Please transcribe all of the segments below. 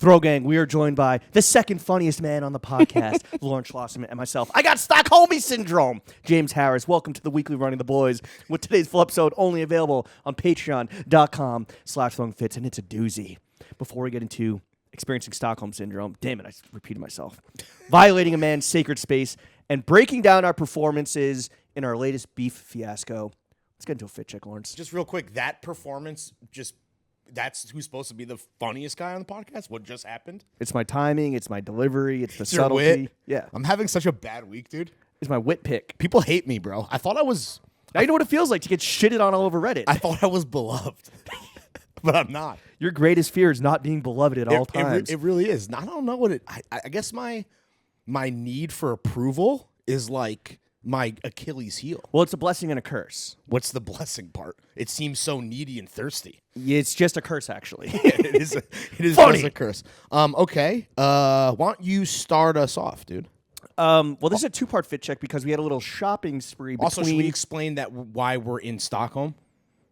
Throw Gang, we are joined by the second funniest man on the podcast, Lauren Schlosserman, and myself. I got Stockhomie Syndrome, James Harris. Welcome to the weekly Running the Boys, with today's full episode only available on patreon.com/throwingfits, and it's a doozy. Before we get into experiencing Stockholm Syndrome, damn it, I repeated myself, violating a man's sacred space, and breaking down our performances in our latest beef fiasco. Let's get into a fit check, Lawrence. Just real quick, that performance that's who's supposed to be the funniest guy on the podcast? What just happened? It's my timing, it's my delivery, it's the It's your subtlety. wit. Yeah. I'm having such a bad week, dude. It's my wit pick. People hate me, bro. I thought I was... Now you know what it feels like to get shitted on all over Reddit. I thought I was beloved. But I'm not. Your greatest fear is not being beloved at all times. It really is. I don't know what it... I guess my need for approval is like my Achilles heel. Well, it's a blessing and a curse. What's the blessing part? It seems so needy and thirsty. It's just a curse, actually. It is Funny. just a curse. Okay. Why don't you start us off, dude? Well, this is a two-part fit check because we had a little shopping spree between... Also, should we explain that why we're in Stockholm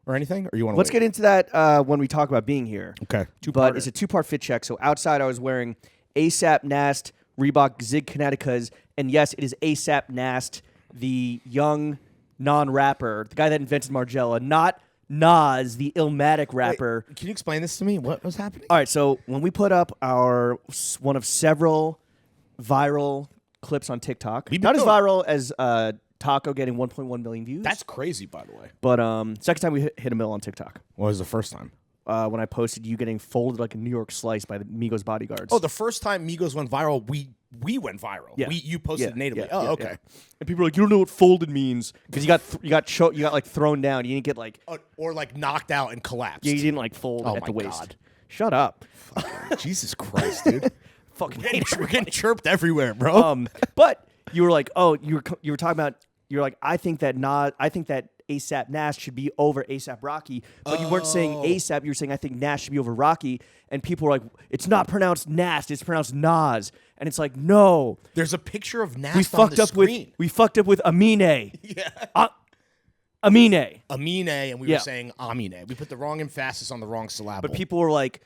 or anything? Or you want to Let's get into that when we talk about being here. Okay. But it's a two-part fit check. So outside, I was wearing ASAP Nast Reebok Zig Kineticas. And yes, it is ASAP Nast, the young non-rapper, the guy that invented Margiela, not Nas, the Illmatic rapper. Wait, can you explain this to me? What was happening? All right, so when we put up our one of several viral clips on TikTok, not as viral as Taco getting 1.1 million views. That's crazy, by the way. But second time we hit a mill on TikTok. What was the first time? When I posted you getting folded like a New York slice by the Migos bodyguards. Oh, the first time Migos went viral, we went viral. Yeah. You posted it natively. Okay. Yeah. And people are like, you don't know what folded means because you got like thrown down. You didn't get like Or like knocked out and collapsed. you didn't like fold Oh at my the waist. God. Shut up. Jesus Christ, dude. Fucking We're getting chirped everywhere, bro. But you were like, oh, you were talking about. You're like, I think that ASAP Nash should be over ASAP Rocky, but you weren't saying ASAP. You were saying I think Nash should be over Rocky, and people were like, it's not pronounced Nash, it's pronounced Nas, and it's like, no, There's a picture of Nast we on fucked the up screen. with Amine. Yeah. Amine. Amine, and we Yeah. were saying Amine. We put the wrong emphasis on the wrong syllable. But people were like,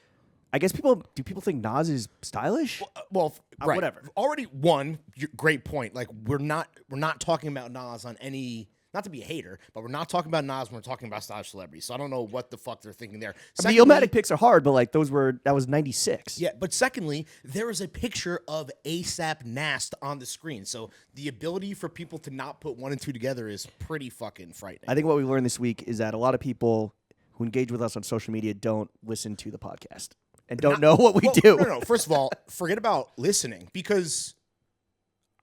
I guess do people think Nas is stylish? Well, right. whatever. Already one great point. Like we're not talking about Nas on any. Not to be a hater, but we're not talking about Nas when we're talking about stylish celebrities. So I don't know what the fuck they're thinking there. The Illmatic picks are hard, but like that was 96. Yeah, but secondly, there is a picture of ASAP Nast on the screen. So the ability for people to not put one and two together is pretty fucking frightening. I think what we learned this week is that a lot of people who engage with us on social media don't listen to the podcast and don't know what we do. No. First of all, forget about listening because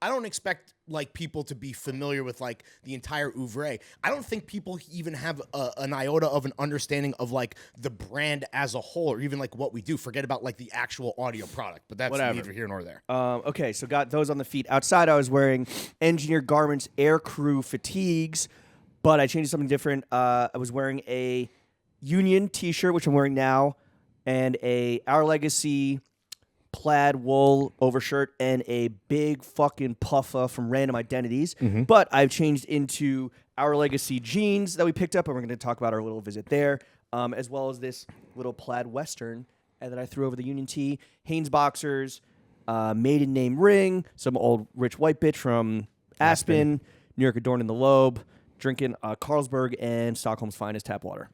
I don't expect like people to be familiar with like the entire oeuvre. I don't think people even have an iota of an understanding of like the brand as a whole or even like what we do. Forget about like the actual audio product, but that's neither here nor there. Okay, so got those on the feet. Outside, I was wearing Engineer Garments Air Crew fatigues, but I changed to something different. I was wearing a Union T-shirt, which I'm wearing now, and a Our Legacy plaid wool overshirt and a big fucking puffer from Random Identities. But I've changed into Our Legacy jeans that we picked up, and we're going to talk about our little visit there, as well as this little plaid western that I threw over the Union tee, Hanes boxers, maiden name ring, some old rich white bitch from Aspen, New York adorning the lobe, drinking Carlsberg and Stockholm's finest tap water.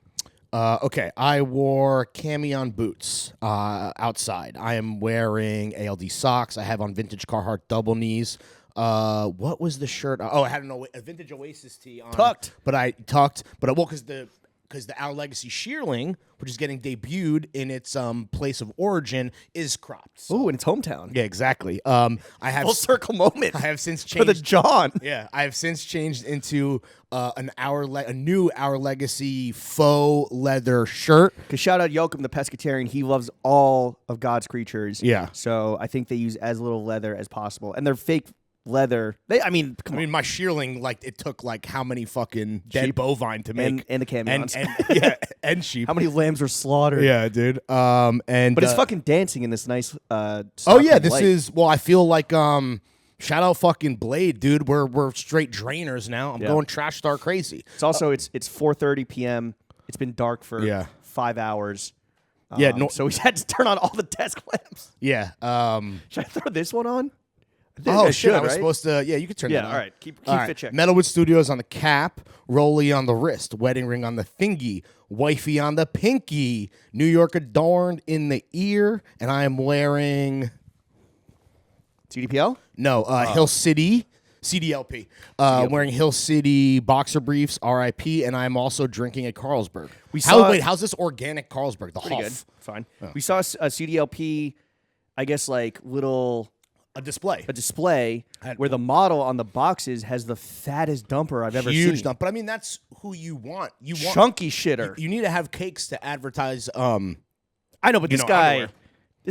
Okay, I wore camion boots outside. I am wearing ALD socks. I have on vintage Carhartt double knees. What was the shirt? Oh, I had a vintage Oasis tee on. Tucked. But because the Our Legacy shearling, which is getting debuted in its place of origin, is cropped. So. Ooh, in its hometown. Yeah, exactly. I have Full circle moment. I have since for the changed. John. Yeah, I have since changed into a new Our Legacy faux leather shirt. Because shout out Joachim the pescatarian, he loves all of God's creatures. Yeah. So I think they use as little leather as possible, and they're fake leather. I mean, My shearling, like it took like how many fucking dead bovine to make, and the camions. and sheep. How many lambs were slaughtered? Yeah, dude. But it's fucking dancing in this nice. oh yeah, Stockholm this light. is. Well, I feel like shout out fucking Blade, dude. We're straight drainers now. I'm going trash star crazy. It's also it's 4:30 p.m. It's been dark for 5 hours. Yeah, no, So we had to turn on all the desk lamps. yeah. Should I throw this one on? I think Oh I shit! should, I was right? supposed to. Yeah, you could turn Yeah, that on. all right. Keep All right. fit check. Metalwood Studios on the cap, Rolly on the wrist, wedding ring on the thingy, wifey on the pinky, New York adorned in the ear, and I am wearing TDPL? Hill City CDLP. Wearing Hill City boxer briefs, RIP, and I'm also drinking a Carlsberg. How's this organic Carlsberg? The Pretty Huff. good. Fine. We saw a CDLP, I guess, like A display. a display where the model on the boxes has the fattest dumper I've ever Huge seen. dump. But I mean, that's who you want. You want Chunky shitter. You need to have cakes to advertise. I know, but this underwear.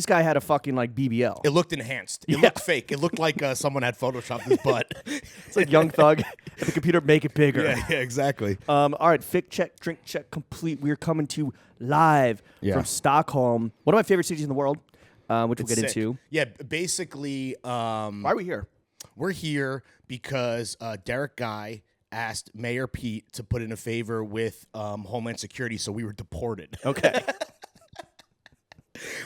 guy had a fucking like BBL. It looked enhanced. It looked fake. It looked like someone had photoshopped his butt. It's like Young Thug at the computer, make it bigger. Yeah, exactly. All right, fit check, drink check, complete. We're coming to you live from Stockholm, one of my favorite cities in the world, which we'll get Sick. into. Yeah, basically, Why are we here? we're here because Derek Guy asked Mayor Pete to put in a favor with Homeland Security, so we were deported. Okay.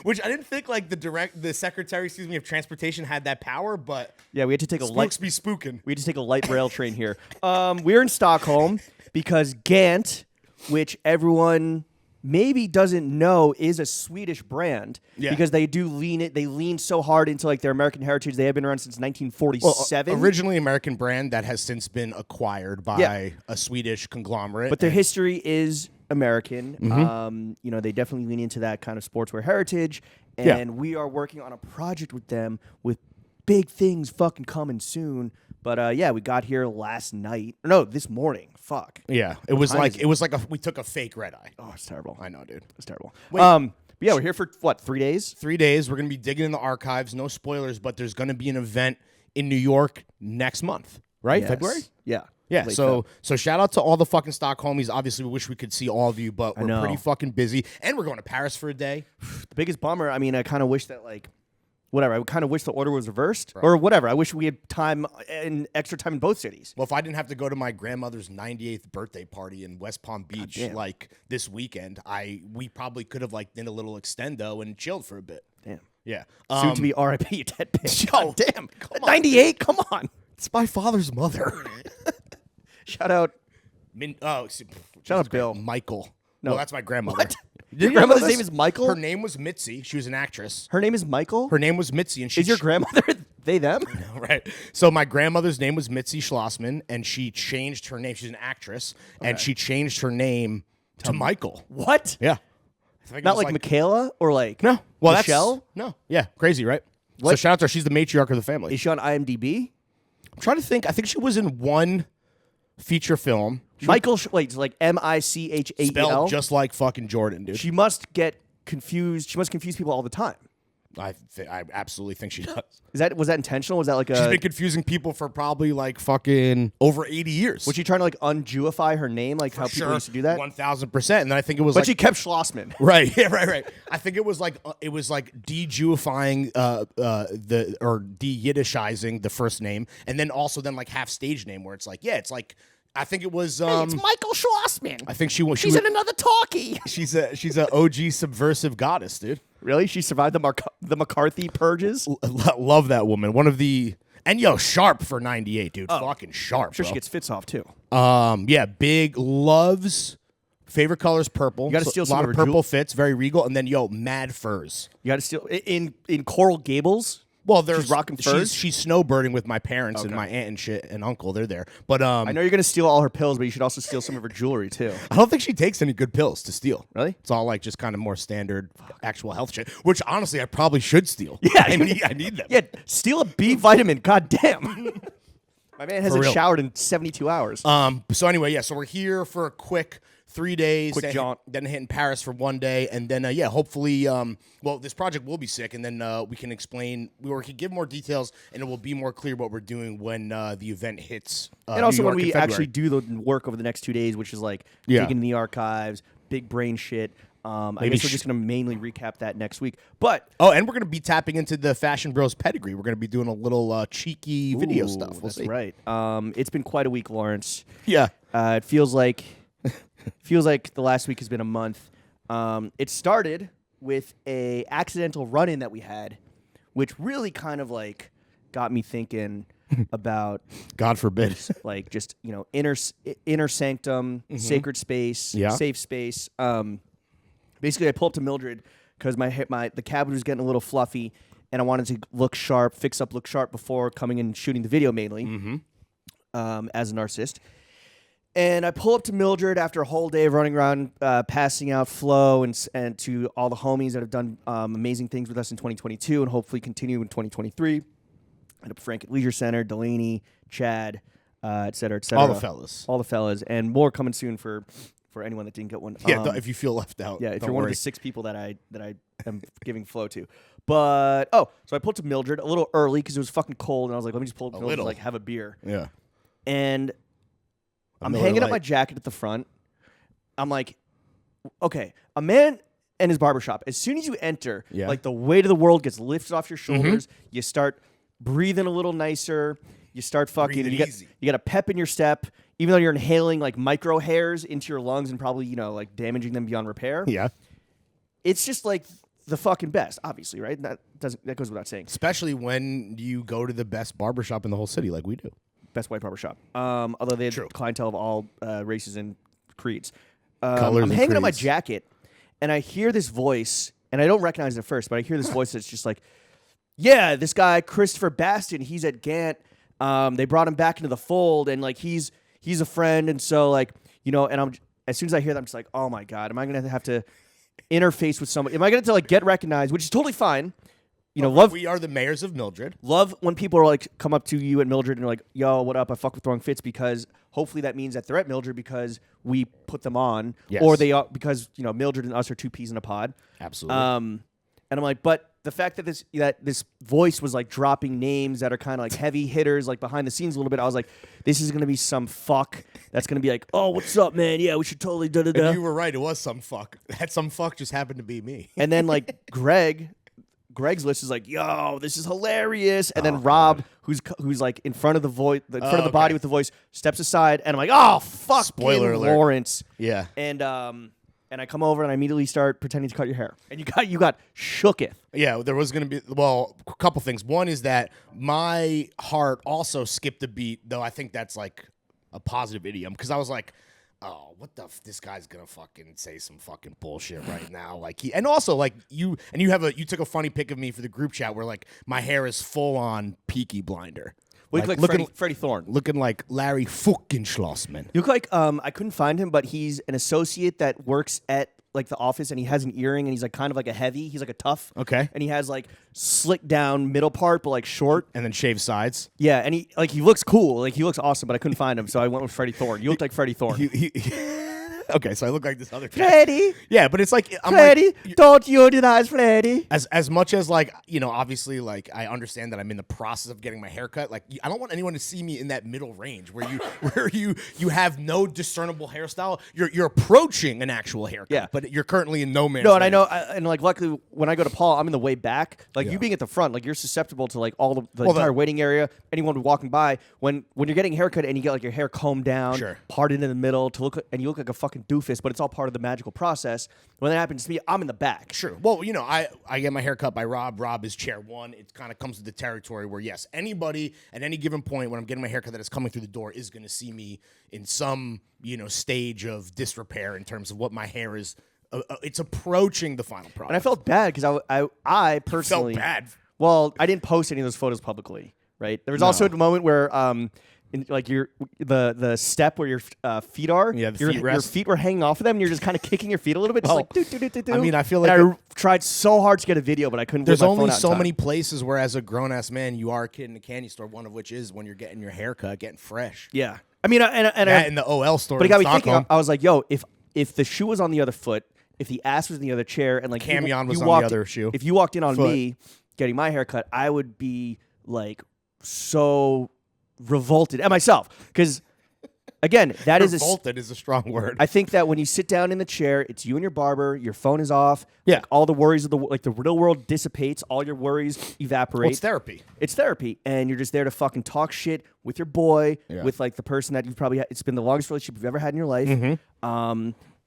Which I didn't think like the Secretary, of Transportation had that power, but Yeah, we had to take a spooks be spooking. We had to take a light rail train here. We're in Stockholm because Gant, which everyone maybe doesn't know, is a Swedish brand. Yeah. Because they do lean so hard into like their American heritage. They have been around since 1947. Originally American brand that has since been acquired by a Swedish conglomerate. But their history is American. Mm-hmm. They definitely lean into that kind of sportswear heritage. And we are working on a project with them with big things fucking coming soon. But we got here last night. No, this morning. Fuck. Yeah, it was like we took a fake red eye. Oh, it's terrible. I know, dude. It's terrible. Wait. But yeah, we're here for what, 3 days? 3 days. We're gonna be digging in the archives. No spoilers, but there's gonna be an event in New York next month, right? Yes. February. Yeah. Yeah, Late so Feb. shout out to all the fucking Stockhomies. Obviously, we wish we could see all of you, but we're know. pretty fucking busy, and we're going to Paris for a day. The biggest bummer, I mean, I kind of wish that whatever. I kind of wish the order was reversed or whatever. I wish we had time and extra time in both cities. Well, if I didn't have to go to my grandmother's 98th birthday party in West Palm Beach like this weekend, we probably could have like done a little extendo and chilled for a bit. Damn. Yeah. Soon to be R.I.P. Dead bitch. Yo, damn. come on, 98. Come on. It's my father's mother. Shout out. Shout out Bill. Michael. No. Well, that's my grandmother. What? Did Your you know grandmother's this? name is Michael? Her name was Mitzi. She was an actress. Her name is Michael? Her name was Mitzi, and she Is your grandmother they, them? right. So my grandmother's name was Mitzi Schlossman, and she changed her name. She's an actress, and she changed her name to Michael. What? Yeah. I think it Not was like Michaela or like No. Well, Michelle? No. Yeah. Crazy, right? So What? shout out to her. She's the matriarch of the family. Is she on IMDb? I'm trying to think. I think she was in one feature film. Michael, it's like Michael. Spelled just like fucking Jordan, dude. She must get confused. She must confuse people all the time. I absolutely think she does. Was that intentional? Was that like She's been confusing people for probably like fucking over 80 years. was she trying to like un-Jewify her name, like how people used to do that? 1,000%. And then I think it was But she kept Schlossman. Right, yeah, right. I think it was like de-Jewifying or de-Yiddishizing the first name, and then also like half stage name where it's like, yeah, it's like I think it was it's Michael Schlossman. I think She's in another talkie. she's a OG subversive goddess, dude. Really? She survived the McCarthy purges? Love that woman. One of the sharp for 98, dude. Fucking sharp. I'm sure bro. she gets fits off too. Yeah, big loves. Favorite color is purple. You got to steal a some lot of of her purple fits, very regal, and then mad furs. You got to steal in Coral Gables. Well, there's She's rocking furs? She's snowbirding with my parents and my aunt and shit and uncle. They're there, but I know you're gonna steal all her pills, but you should also steal some of her jewelry too. I don't think she takes any good pills to steal. Really? It's all like just kind of more standard actual health shit. Which honestly, I probably should steal. Yeah, I need them. Yeah, steal a B vitamin. God damn. My man hasn't real. showered in 72 hours. So anyway, so we're here for a quick 3 days. Quick jaunt. Then hitting Paris for 1 day, and then hopefully, this project will be sick, and then we can explain, we can give more details, and it will be more clear what we're doing when the event hits. And also New when York in we February. actually do the work over the next 2 days, which is like digging in the archives, big brain shit. I guess we're just going to mainly recap that next week. But and we're going to be tapping into the Fashion Bros pedigree. We're going to be doing a little cheeky video stuff. We'll that's see. right. It's been quite a week, Lawrence. Yeah. It feels like the last week has been a month. It started with a accidental run-in that we had, which really kind of like got me thinking about God forbid. like just inner sanctum, sacred space, safe space. Basically, I pulled up to Mildred because the cabin was getting a little fluffy, and I wanted to look sharp before coming in and shooting the video mainly. As a narcissist. And I pull up to Mildred after a whole day of running around, passing out Flo and to all the homies that have done amazing things with us in 2022 and hopefully continue in 2023. And up Frank at Leisure Center, Delaney, Chad, et cetera, et cetera. All the fellas. And more coming soon for anyone that didn't get one. Yeah, if you feel left out. Yeah, if don't you're one of the 6 people that I am giving Flo to. But, so I pulled to Mildred a little early because it was fucking cold. And I was like, let me just pull up to Mildred and like, have a beer. Yeah. And I'm hanging up my jacket at the front. I'm like, okay, a man and his barbershop. As soon as you enter, like the weight of the world gets lifted off your shoulders. You start breathing a little nicer. You start fucking. You got a pep in your step, even though you're inhaling like micro hairs into your lungs and probably like damaging them beyond repair. Yeah, it's just like the fucking best, obviously, right? That goes without saying. Especially when you go to the best barbershop in the whole city, like we do. Best white barbershop. Although they had clientele of all races and creeds. Colors I'm hanging up my jacket, and I hear this voice, and I don't recognize it at first, but I hear this voice that's just like, yeah, this guy, Christopher Bastion, he's at Gant. They brought him back into the fold, and like he's a friend, and so like, and as soon as I hear that, I'm just like, oh my God, am I going to have to interface with somebody? Am I going to like get recognized, which is totally fine. We are the mayors of Mildred. Love when people are like come up to you at Mildred and are like, yo, what up? I fuck with throwing fits, because hopefully that means that they're at Mildred because we put them on, or they are because Mildred and us are 2 peas in a pod. Absolutely. And I'm like, but the fact that this voice was like dropping names that are kind of like heavy hitters, like behind the scenes a little bit, I was like, this is gonna be some fuck that's gonna be like, oh, what's up, man? Yeah, we should totally da da da. You were right. It was some fuck. That some fuck just happened to be me. And then like Greg's list is like, yo, this is hilarious. And then Rob, who's like in front of the voice, in front of the body with the voice, steps aside, and I'm like, oh, fuck, spoiler alert, Lawrence. Yeah. And I come over and I immediately start pretending to cut your hair, and you got shooketh. Yeah, there was gonna be a couple things. One is that my heart also skipped a beat, though I think that's like a positive idiom, because I was like, oh, what the this guy's gonna fucking say some fucking bullshit right now. Like and also like you took a funny pic of me for the group chat where like my hair is full on Peaky Blinder. Like looking Freddie Thorne. Looking like Larry fucking Schlossman. You look like I couldn't find him, but he's an associate that works at like the office, and he has an earring, and he's like kind of like a heavy. He's like a tough. Okay. And he has like slick down middle part, but like short. And then shaved sides. Yeah, and he looks cool. Like he looks awesome, but I couldn't find him, so I went with Freddie Thorne. You look like Freddie Thorne. Okay, so I look like this other guy. Freddie. Yeah, but it's like Freddie, don't unionize Freddie. As much as like obviously like I understand that I'm in the process of getting my hair cut. Like I don't want anyone to see me in that middle range where you have no discernible hairstyle. You're approaching an actual haircut, but you're currently in no man's land. I know, and like luckily when I go to Paul, I'm in the way back. Like you being at the front, like you're susceptible to like all the entire waiting area. Anyone walking by when you're getting a haircut and you get like your hair combed down, parted in the middle and you look like a fucking doofus, but it's all part of the magical process. When that happens to me, I'm in the back. Sure. Well, I get my hair cut by Rob. Rob is chair 1. It kind of comes to the territory where, yes, anybody at any given point when I'm getting my haircut that is coming through the door is going to see me in some, stage of disrepair in terms of what my hair is. It's approaching the final product. And I felt bad because I personally felt bad. Well, I didn't post any of those photos publicly, right? There was also a moment where like the step where your feet are, your feet were hanging off of them, and you're just kind of kicking your feet a little bit, just like do do do do do. I mean, I feel like I tried so hard to get a video, but I couldn't. There's only so many places where, as a grown ass man, you are a kid in a candy store. One of which is when you're getting your haircut, getting fresh. Yeah, I mean, and in the OL store. But it got me Stockholm. thinking. I was like, yo, if the shoe was on the other foot, if the ass was in the other chair, and like Camion was on the other shoe, if you walked in on me getting my haircut, I would be like so revolted at myself, because again, that is revolted is a strong word. I think that when you sit down in the chair, it's you and your barber, your phone is off, like all the worries of the real world dissipates, all your worries evaporate. Well, it's therapy. It's therapy, and you're just there to fucking talk shit with your boy, with like the person that you've probably it's been the longest relationship you've ever had in your life.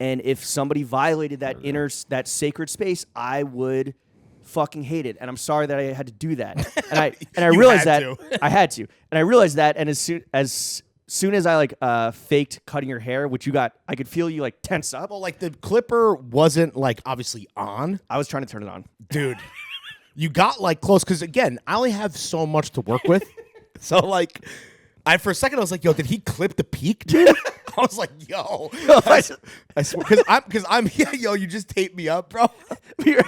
And if somebody violated that sacred space, I would fucking hate it. And I'm sorry that I had to do that. And I realized that I had to. And I realized that. And as soon as I faked cutting your hair, which I could feel you like tense up. Well, like the clipper wasn't like obviously on. I was trying to turn it on, dude. You got like close because again, I only have so much to work with. So like, for a second I was like, yo, did he clip the peak, dude? I was like, yo, I swear, because I'm yeah, yo, you just taped me up, bro. You're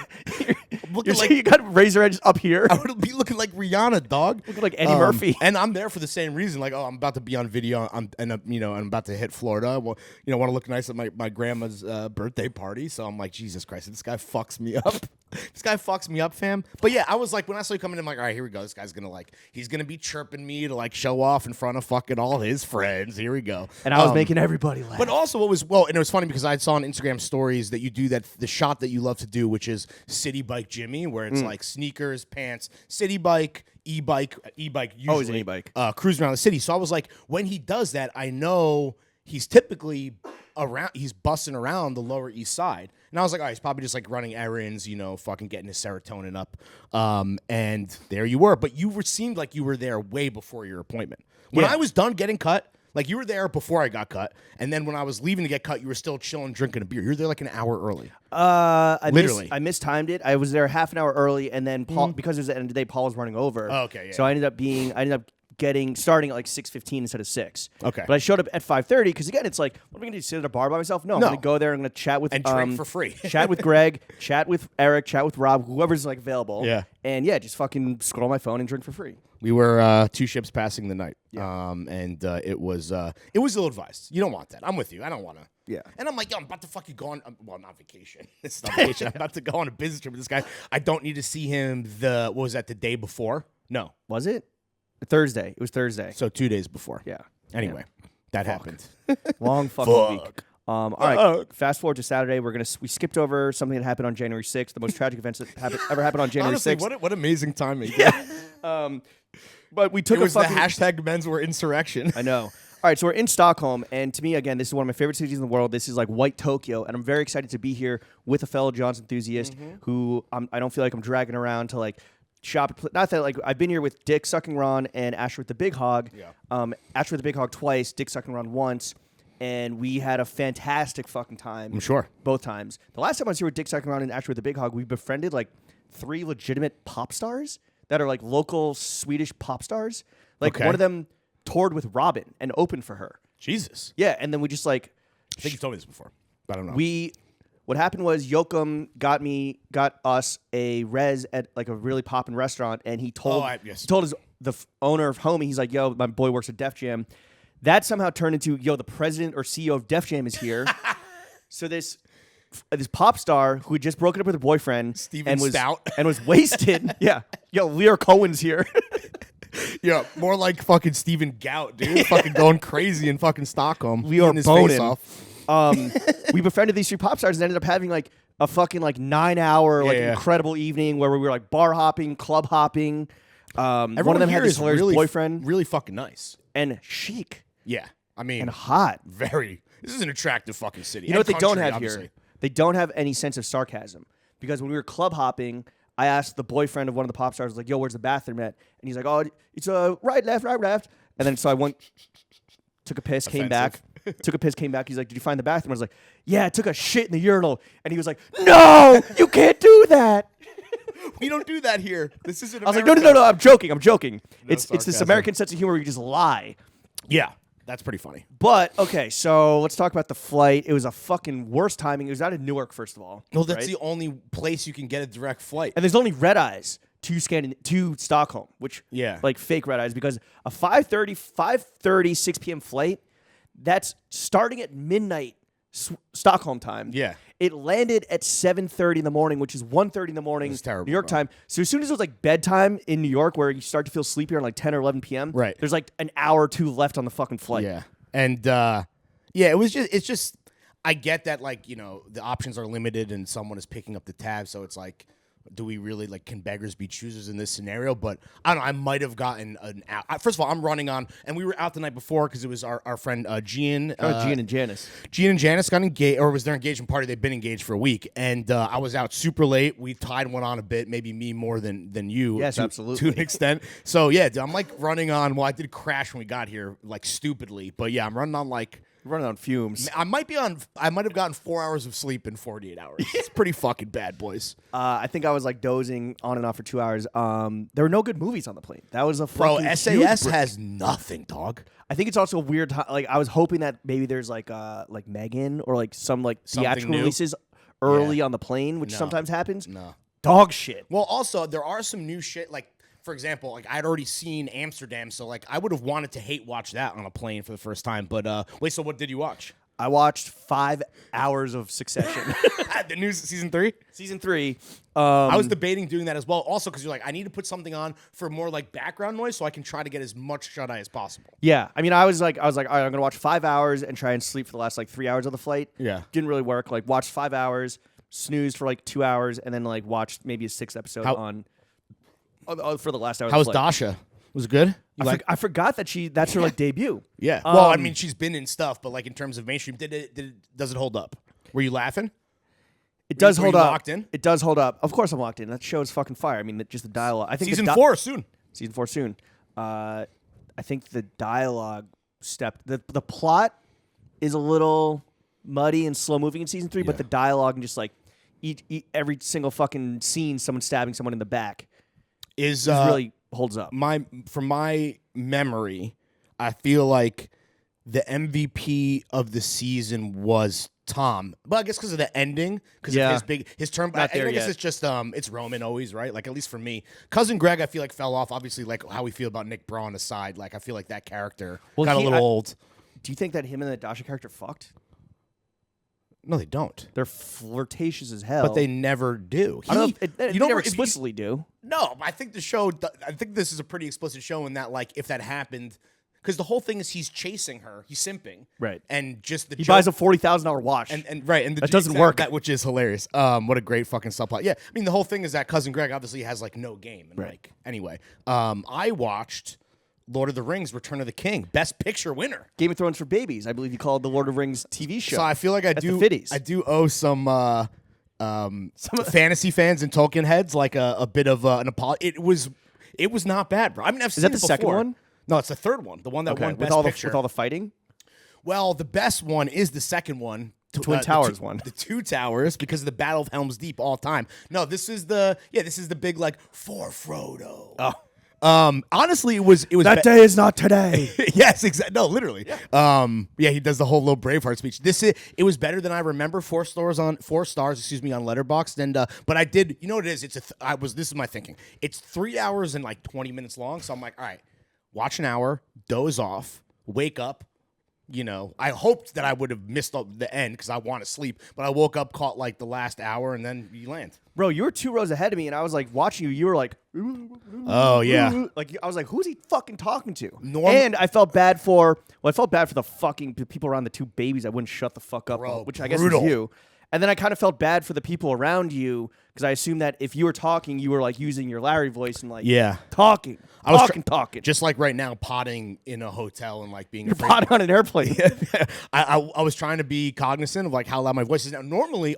like you got razor edges up here. I would be looking like Rihanna, dog. Looking like Eddie Murphy. And I'm there for the same reason. Like, oh, I'm about to be on video. I'm about to hit Florida. Well, want to look nice at my grandma's birthday party. So I'm like, Jesus Christ, this guy fucks me up. This guy fucks me up, fam. But yeah, I was like, when I saw you coming in, I'm like, all right, here we go. This guy's he's gonna be chirping me to like show off in front of fucking all his friends. Here we go. And I was making everybody laugh. But also, and it was funny because I saw on Instagram stories that you do the shot that you love to do, which is City Bike Jimmy, where it's like sneakers, pants, city bike, e-bike usually. Always an e-bike. Cruising around the city. So I was like, when he does that, I know he's typically he's busting around the Lower East Side. And I was like, all right, he's probably just like running errands, fucking getting his serotonin up. And there you were. But seemed like you were there way before your appointment. When I was done getting cut, like you were there before I got cut. And then when I was leaving to get cut, you were still chilling, drinking a beer. You were there like an hour early. I mistimed it. I was there half an hour early, and then Paul, because it was the end of the day, Paul was running over. Oh, okay, yeah. So I ended up starting at like 6:15 instead of 6. Okay. But I showed up at 5:30 because again, it's like, what am I going to do? Sit at a bar by myself? No, I'm going to go there. I'm going to chat with and drink for free. Chat with Greg, chat with Eric, chat with Rob, whoever's like available. Yeah. And yeah, just fucking scroll my phone and drink for free. We were 2 ships passing the night. Yeah. And it was ill-advised. You don't want that. I'm with you. I don't want to. Yeah. And I'm like, yo, I'm about to fucking go on, not vacation. It's not vacation. I'm about to go on a business trip with this guy. I don't need to see him the day before? No. Was it? Thursday. It was Thursday. So 2 days before. Yeah. Anyway, that happened. Long fucking week. All right. Fast forward to Saturday. We skipped over something that happened on January 6th, the most tragic events that ever happened on January Honestly, 6th. What amazing timing. Yeah. But we took it was the hashtag men's were insurrection. I know. All right, so we're in Stockholm, and to me, again, this is one of my favorite cities in the world. This is like white Tokyo, and I'm very excited to be here with a fellow Johns enthusiast who I don't feel like I'm dragging around to like shop. Not that like I've been here with Dick Sucking Ron and Asher with the Big Hog. Yeah. Asher with the Big Hog twice, Dick Sucking Ron once, and we had a fantastic fucking time. I'm sure. Both times. The last time I was here with Dick Sucking Ron and Asher with the Big Hog, we befriended like 3 legitimate pop stars that are like local Swedish pop stars. Like one of them toured with Robin and opened for her. Jesus. Yeah, and then we just like I think you told me this before, but I don't know. What happened was Yoakum got us a res at like a really poppin' restaurant, and he told the owner of Homie, he's like, yo, my boy works at Def Jam. That somehow turned into, yo, the president or CEO of Def Jam is here. So this pop star who had just broken up with her boyfriend Stout and was wasted. Yeah. Yo, Lear Cohen's here. Yeah, more like fucking Stephen Gout, dude. Fucking going crazy in fucking Stockholm. We are boning. We befriended these 3 pop stars and ended up having like a fucking like 9-hour incredible evening where we were like bar hopping, club hopping. One of them had this hilarious boyfriend. Really fucking nice. And chic. Yeah. I mean. And hot. Very. This is an attractive fucking city. You know what they don't have here? They don't have any sense of sarcasm. Because when we were club hopping, I asked the boyfriend of one of the pop stars, like, yo, where's the bathroom at? And he's like, oh, it's right, left. And then so I went, took a piss, came back. He's like, did you find the bathroom? I was like, yeah, I took a shit in the urinal. And he was like, no, you can't do that. We don't do that here. This isn't America. I was like, no, I'm joking. No it's this American sense of humor where you just lie. Yeah. That's pretty funny. But, okay, so let's talk about the flight. It was a fucking worst timing. It was out of Newark, first of all. Well, that's the only place you can get a direct flight. And there's only red eyes to Stockholm, which, like fake red eyes, because a 5:30, 6 p.m. flight, that's starting at midnight Stockholm time. Yeah. It landed at 7:30 in the morning, which is 1:30 in the morning New York time. So as soon as it was like bedtime in New York, where you start to feel sleepier at like 10 or 11 p.m., right, there's like an hour or 2 left on the fucking flight. Yeah. And, it's just, I get that, like, the options are limited and someone is picking up the tab. So it's like, do we really like can beggars be choosers in this scenario? But I don't know. I might have gotten an out. First of all, I'm running on, and we were out the night before because it was our friend Gian. Gian and Janice. Gian and Janice got engaged, or was their engagement party? They've been engaged for a week, and I was out super late. We tied one on a bit, maybe me more than you. Yes, absolutely. To an extent. So yeah, dude, I'm like running on. Well, I did crash when we got here, like stupidly, but yeah, I'm running on like. Running on fumes. I might have gotten 4 hours of sleep in 48 hours. It's pretty fucking bad, boys. I think I was like dozing on and off for 2 hours. There were no good movies on the plane. That was a fucking SAS huge break. has nothing, dog. I think it's also a weird. Like I was hoping that maybe there's like Megan or like some like theatrical new? releases early on the plane, which sometimes happens. No. Dog shit. Well, also there are some new shit like. For example, like I'd already seen Amsterdam, so like I would have wanted to hate watch that on a plane for the first time. But wait, so what did you watch? I watched 5 hours of Succession. The new season 3? Season 3. I was debating doing that as well. Also, because you're like, I need to put something on for more like background noise, so I can try to get as much shut eye as possible. Yeah, I mean, I was like, all right, I'm gonna watch 5 hours and try and sleep for the last like 3 hours of the flight. Yeah, didn't really work. Like, watched 5 hours, snoozed for like 2 hours, and then like watched maybe a 6th episode for the last hour. How was Dasha? Was it good? I forgot that that's her like debut. Yeah. Well, I mean, she's been in stuff, but like in terms of mainstream, does it hold up? Were you laughing? It does hold up. Locked in? It does hold up. Of course, I'm locked in. That show is fucking fire. I mean, just the dialogue. I think season 4 soon. Season 4 soon. I think the dialogue the plot is a little muddy and slow moving in season 3, but the dialogue and just like every single fucking scene, someone stabbing someone in the back, is really holds up. From my memory, I feel like the MVP of the season was Tom. Well, I guess because of the ending, because of his term. I guess it's just it's Roman always, right? Like at least for me, Cousin Greg, I feel like fell off. Obviously, like how we feel about Nick Braun aside, like I feel like that character got a little old. Do you think that him and the Dasha character fucked? No, they don't. They're flirtatious as hell, but they never do. You never explicitly do. No, I think the show. I think this is a pretty explicit show in that, like, if that happened. Because the whole thing is he's chasing her, he's simping, right? And just he buys a $40,000 watch, and that doesn't work. That, which is hilarious. What a great fucking subplot. Yeah, I mean the whole thing is that Cousin Greg obviously has like no game. And, right. Like anyway, I watched Lord of the Rings: Return of the King, Best Picture winner. Game of Thrones for babies, I believe you called the Lord of the Rings TV show. So I feel like I do owe some fantasy fans and Tolkien heads like a bit of an apology. It was not bad, bro. I mean, I've seen it before. Is that the second one? No, it's the third one. The one that won Best Picture. With all the fighting? Well, the best one is the second one. The Twin Towers one. The Two Towers, because of the Battle of Helm's Deep all time. No, this is the big like for Frodo. Oh. Honestly, it was that day is not today. Yes, exactly. No, literally. Yeah. He does the whole little Braveheart speech. It was better than I remember. 4 stars on Letterboxd. And but I did. You know what it is? This is my thinking. It's 3 hours and like 20 minutes long. So I'm like, all right, watch an hour, doze off, wake up. You know, I hoped that I would have missed the end because I want to sleep, but I woke up, caught like the last hour, and then you land. Bro, you were 2 rows ahead of me, and I was like watching you. You were like, oh yeah, like I was like, who's he fucking talking to? And I felt bad for the fucking people around the 2 babies. I wouldn't shut the fuck up, bro, which I guess was you. And then I kind of felt bad for the people around you because I assumed that if you were talking, you were like using your Larry voice and like talking. I was talking. Just like right now, potting in a hotel and like being potting on an airplane. I was trying to be cognizant of like how loud my voice is now. Normally,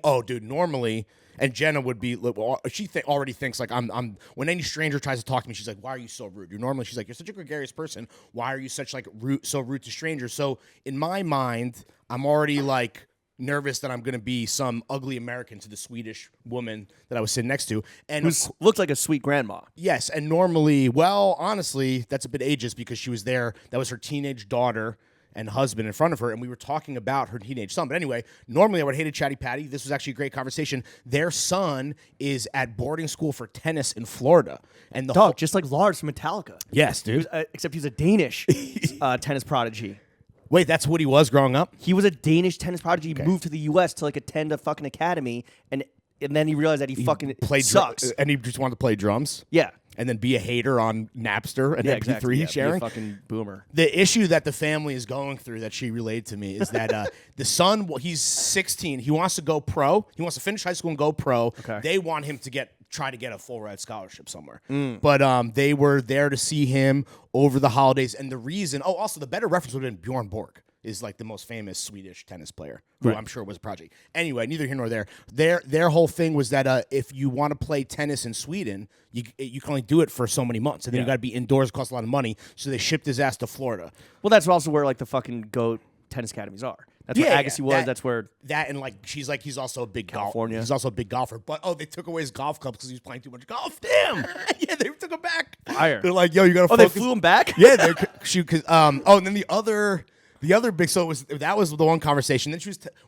and Jenna would be. She already thinks like I'm. When any stranger tries to talk to me, she's like, "Why are you so rude?" Normally, she's like, "You're such a gregarious person. Why are you such like so rude to strangers?" So in my mind, I'm already like nervous that I'm going to be some ugly American to the Swedish woman that I was sitting next to. And who looked like a sweet grandma. Yes, and normally, well, honestly, that's a bit ageist because she was there. That was her teenage daughter and husband in front of her, and we were talking about her teenage son. But anyway, normally I would hate a chatty patty. This was actually a great conversation. Their son is at boarding school for tennis in Florida. And just like Lars from Metallica. Yes, dude. Except he's a Danish tennis prodigy. Wait, that's what he was growing up? He was a Danish tennis prodigy. He moved to the U.S. to like attend a fucking academy, and then he realized that he fucking sucks. And he just wanted to play drums? Yeah. and then be a hater on Napster and MP3 exactly. Yeah, sharing. be a fucking boomer. The issue that the family is going through that she relayed to me is that the son, he's 16. He wants to go pro. He wants to finish high school and go pro. Okay. They want him to try to get a full ride scholarship somewhere. But they were there to see him over the holidays. And the reason, also the better reference would have been Bjorn Borg. Is like the most famous Swedish tennis player, who I'm sure was a project. Anyway, neither here nor there. Their whole thing was that if you want to play tennis in Sweden, you can only do it for so many months, and then you got to be indoors, it costs a lot of money. So they shipped his ass to Florida. Well, that's also where like the fucking GOAT tennis academies are. That's where Agassi was. That's where and like she's like he's also a big California. He's also a big golfer. But they took away his golf clubs because he was playing too much golf. Damn. Yeah, they took him back. Fire. They're like, yo, you gotta. They flew him back. Yeah, because and then the other big that was the one conversation. Then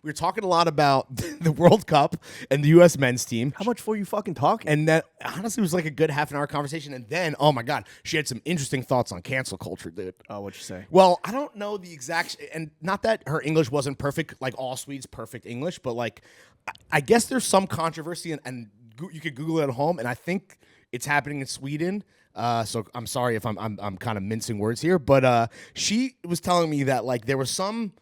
we were talking a lot about the World Cup and the U.S. men's team. How much were you fucking talking? And that honestly was like a good half an hour conversation. And then, oh my God, she had some interesting thoughts on cancel culture, dude. Oh, what'd you say? Well, I don't know the exact, and not that her English wasn't perfect, like all Swedes perfect English, but like I guess there's some controversy, and you could Google it at home, and I think it's happening in Sweden. So I'm sorry if I'm kind of mincing words here, but she was telling me that like there was some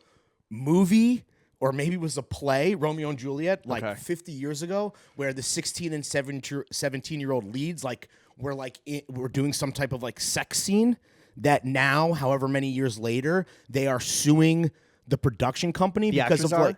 movie or maybe it was a play, Romeo and Juliet, like 50 years ago, where the 16 and 17-year-old leads were doing some type of like sex scene that now, however many years later, they are suing the production company because of like.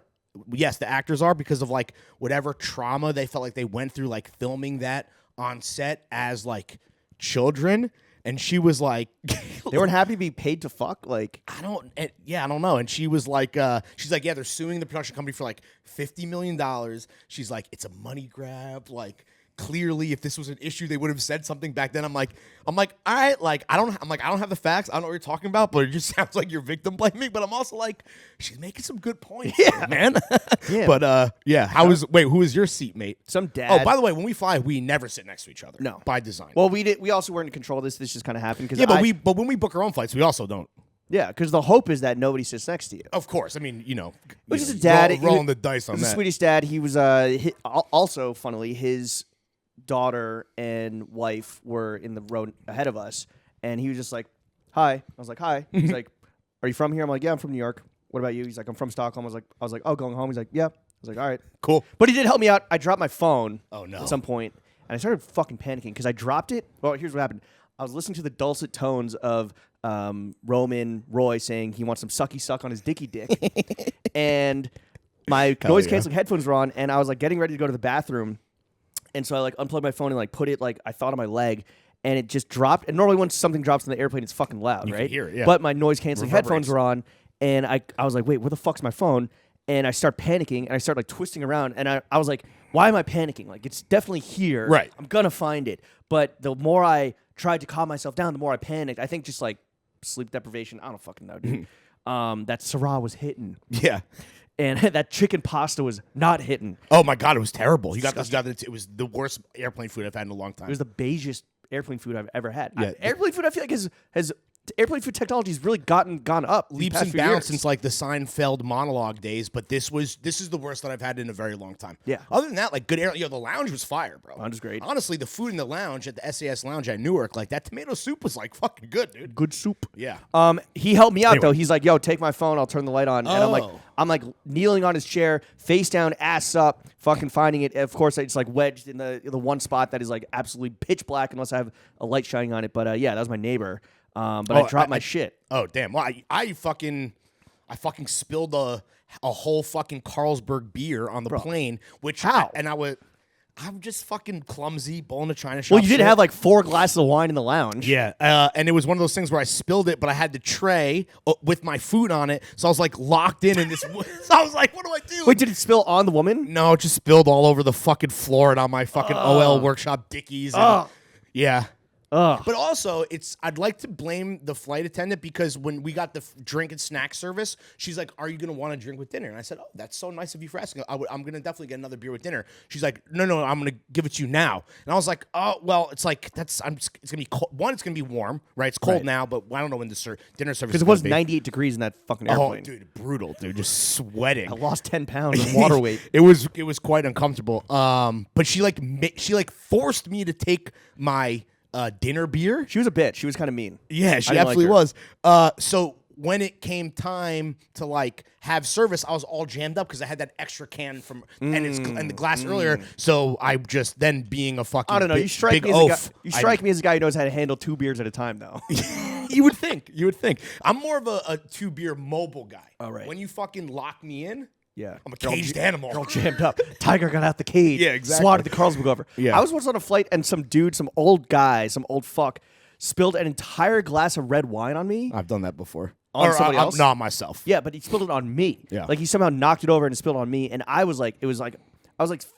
Yes, the actors are because of like whatever trauma they felt like they went through, like filming that on set as like children. And she was like, they weren't happy to be paid to fuck. Like, I don't know. And she was like, she's like, yeah, they're suing the production company for like $50 million. She's like, it's a money grab. Like, clearly, if this was an issue, they would have said something back then. I'm like, all right, like, I don't have the facts. I don't know what you're talking about, but it just sounds like you're victim blaming. But I'm also like, she's making some good points, man. Yeah. But who is your seatmate? Some dad. Oh, by the way, when we fly, we never sit next to each other. No, by design. Well, we also weren't in control of this. This just kind of happened because but when we book our own flights, we also don't. Yeah, because the hope is that nobody sits next to you. Of course, I mean, which is a dad rolling the dice on that. A Swedish dad. He was also funnily his daughter and wife were in the row ahead of us, and he was just like, "Hi." I was like, "Hi." He's like, "Are you from here?" I'm like, "Yeah, I'm from New York." "What about you?" He's like, "I'm from Stockholm." I was like, "Oh, going home?" He's like, "Yeah." I was like, "All right, cool." But he did help me out. I dropped my phone. Oh no! At some point, and I started fucking panicking because I dropped it. Well, here's what happened. I was listening to the dulcet tones of Roman Roy saying he wants some sucky suck on his dicky dick, and my noise canceling headphones were on, and I was like getting ready to go to the bathroom. And so I like unplugged my phone and like put it like I thought on my leg, and it just dropped. And normally when something drops in the airplane, it's fucking loud, right? You can hear it, yeah. But my noise canceling headphones were on, and I was like, wait, where the fuck's my phone? And I start panicking, and I start like twisting around, and I was like, why am I panicking? Like it's definitely here. Right. I'm gonna find it. But the more I tried to calm myself down, the more I panicked. I think just like sleep deprivation. I don't fucking know, dude. That Syrah was hitting. Yeah. And that chicken pasta was not hitting. Oh my God, it was terrible. You got this. It was the worst airplane food I've had in a long time. It was the beigest airplane food I've ever had. Yeah. Airplane food, I feel like has airplane food technology has really gone up leaps and bounds since like the Seinfeld monologue days. But this is the worst that I've had in a very long time. Yeah. Other than that, like good air. The lounge was fire, bro. Lounge was great. Honestly, the food in the lounge at the SAS lounge at Newark, like that tomato soup was like fucking good, dude. Good soup. Yeah. He helped me out though. He's like, "Yo, take my phone. I'll turn the light on." And Oh. I'm like kneeling on his chair, face down, ass up, fucking finding it. Of course, it's like wedged in the one spot that is like absolutely pitch black unless I have a light shining on it. But yeah, that was my neighbor. But I dropped my shit. Oh damn! Well, I fucking spilled a whole fucking Carlsberg beer on the plane. Which How? I'm just fucking clumsy, bowl in a china shop. Well, you did shit. have like 4 glasses of wine in the lounge. Yeah, and it was one of those things where I spilled it, but I had the tray with my food on it, so I was like locked in this. So I was like, "What do I do?" Wait, did it spill on the woman? No, it just spilled all over the fucking floor and on my fucking OL workshop dickies. Yeah. But also, I'd like to blame the flight attendant because when we got the drink and snack service, she's like, "Are you going to want a drink with dinner?" And I said, "Oh, that's so nice of you for asking. I'm going to definitely get another beer with dinner." She's like, No, I'm going to give it to you now." And I was like, "Oh, well, it's like it's going to be cold. One, it's going to be warm, right? It's cold now, but I don't know when the dinner service Because it was 98 degrees in that fucking airplane. Oh, dude, brutal, dude, just sweating. I lost 10 pounds of water weight. It was quite uncomfortable. But she forced me to take my dinner beer. She was a bitch. She was kind of mean. Yeah, she I didn't absolutely like was. So when it came time to like have service, I was all jammed up because I had that extra can from and the glass earlier. So I just then being a fucking I don't know. You strike big me oaf. as a guy. You strike me as a guy who knows how to handle 2 beers at a time, though. You would think. You would think. I'm more of a 2 beer mobile guy. All right. When you fucking lock me in, Yeah, I'm a caged animal. You're all jammed up. Tiger got out the cage. Yeah, exactly. Swatted the Carlsberg over. Yeah. I was once on a flight and some dude, some old guy, some old fuck, spilled an entire glass of red wine on me. I've done that before. On somebody else? Not myself. Yeah, but he spilled it on me. Yeah. Like he somehow knocked it over and spilled it on me. And I was like, I was like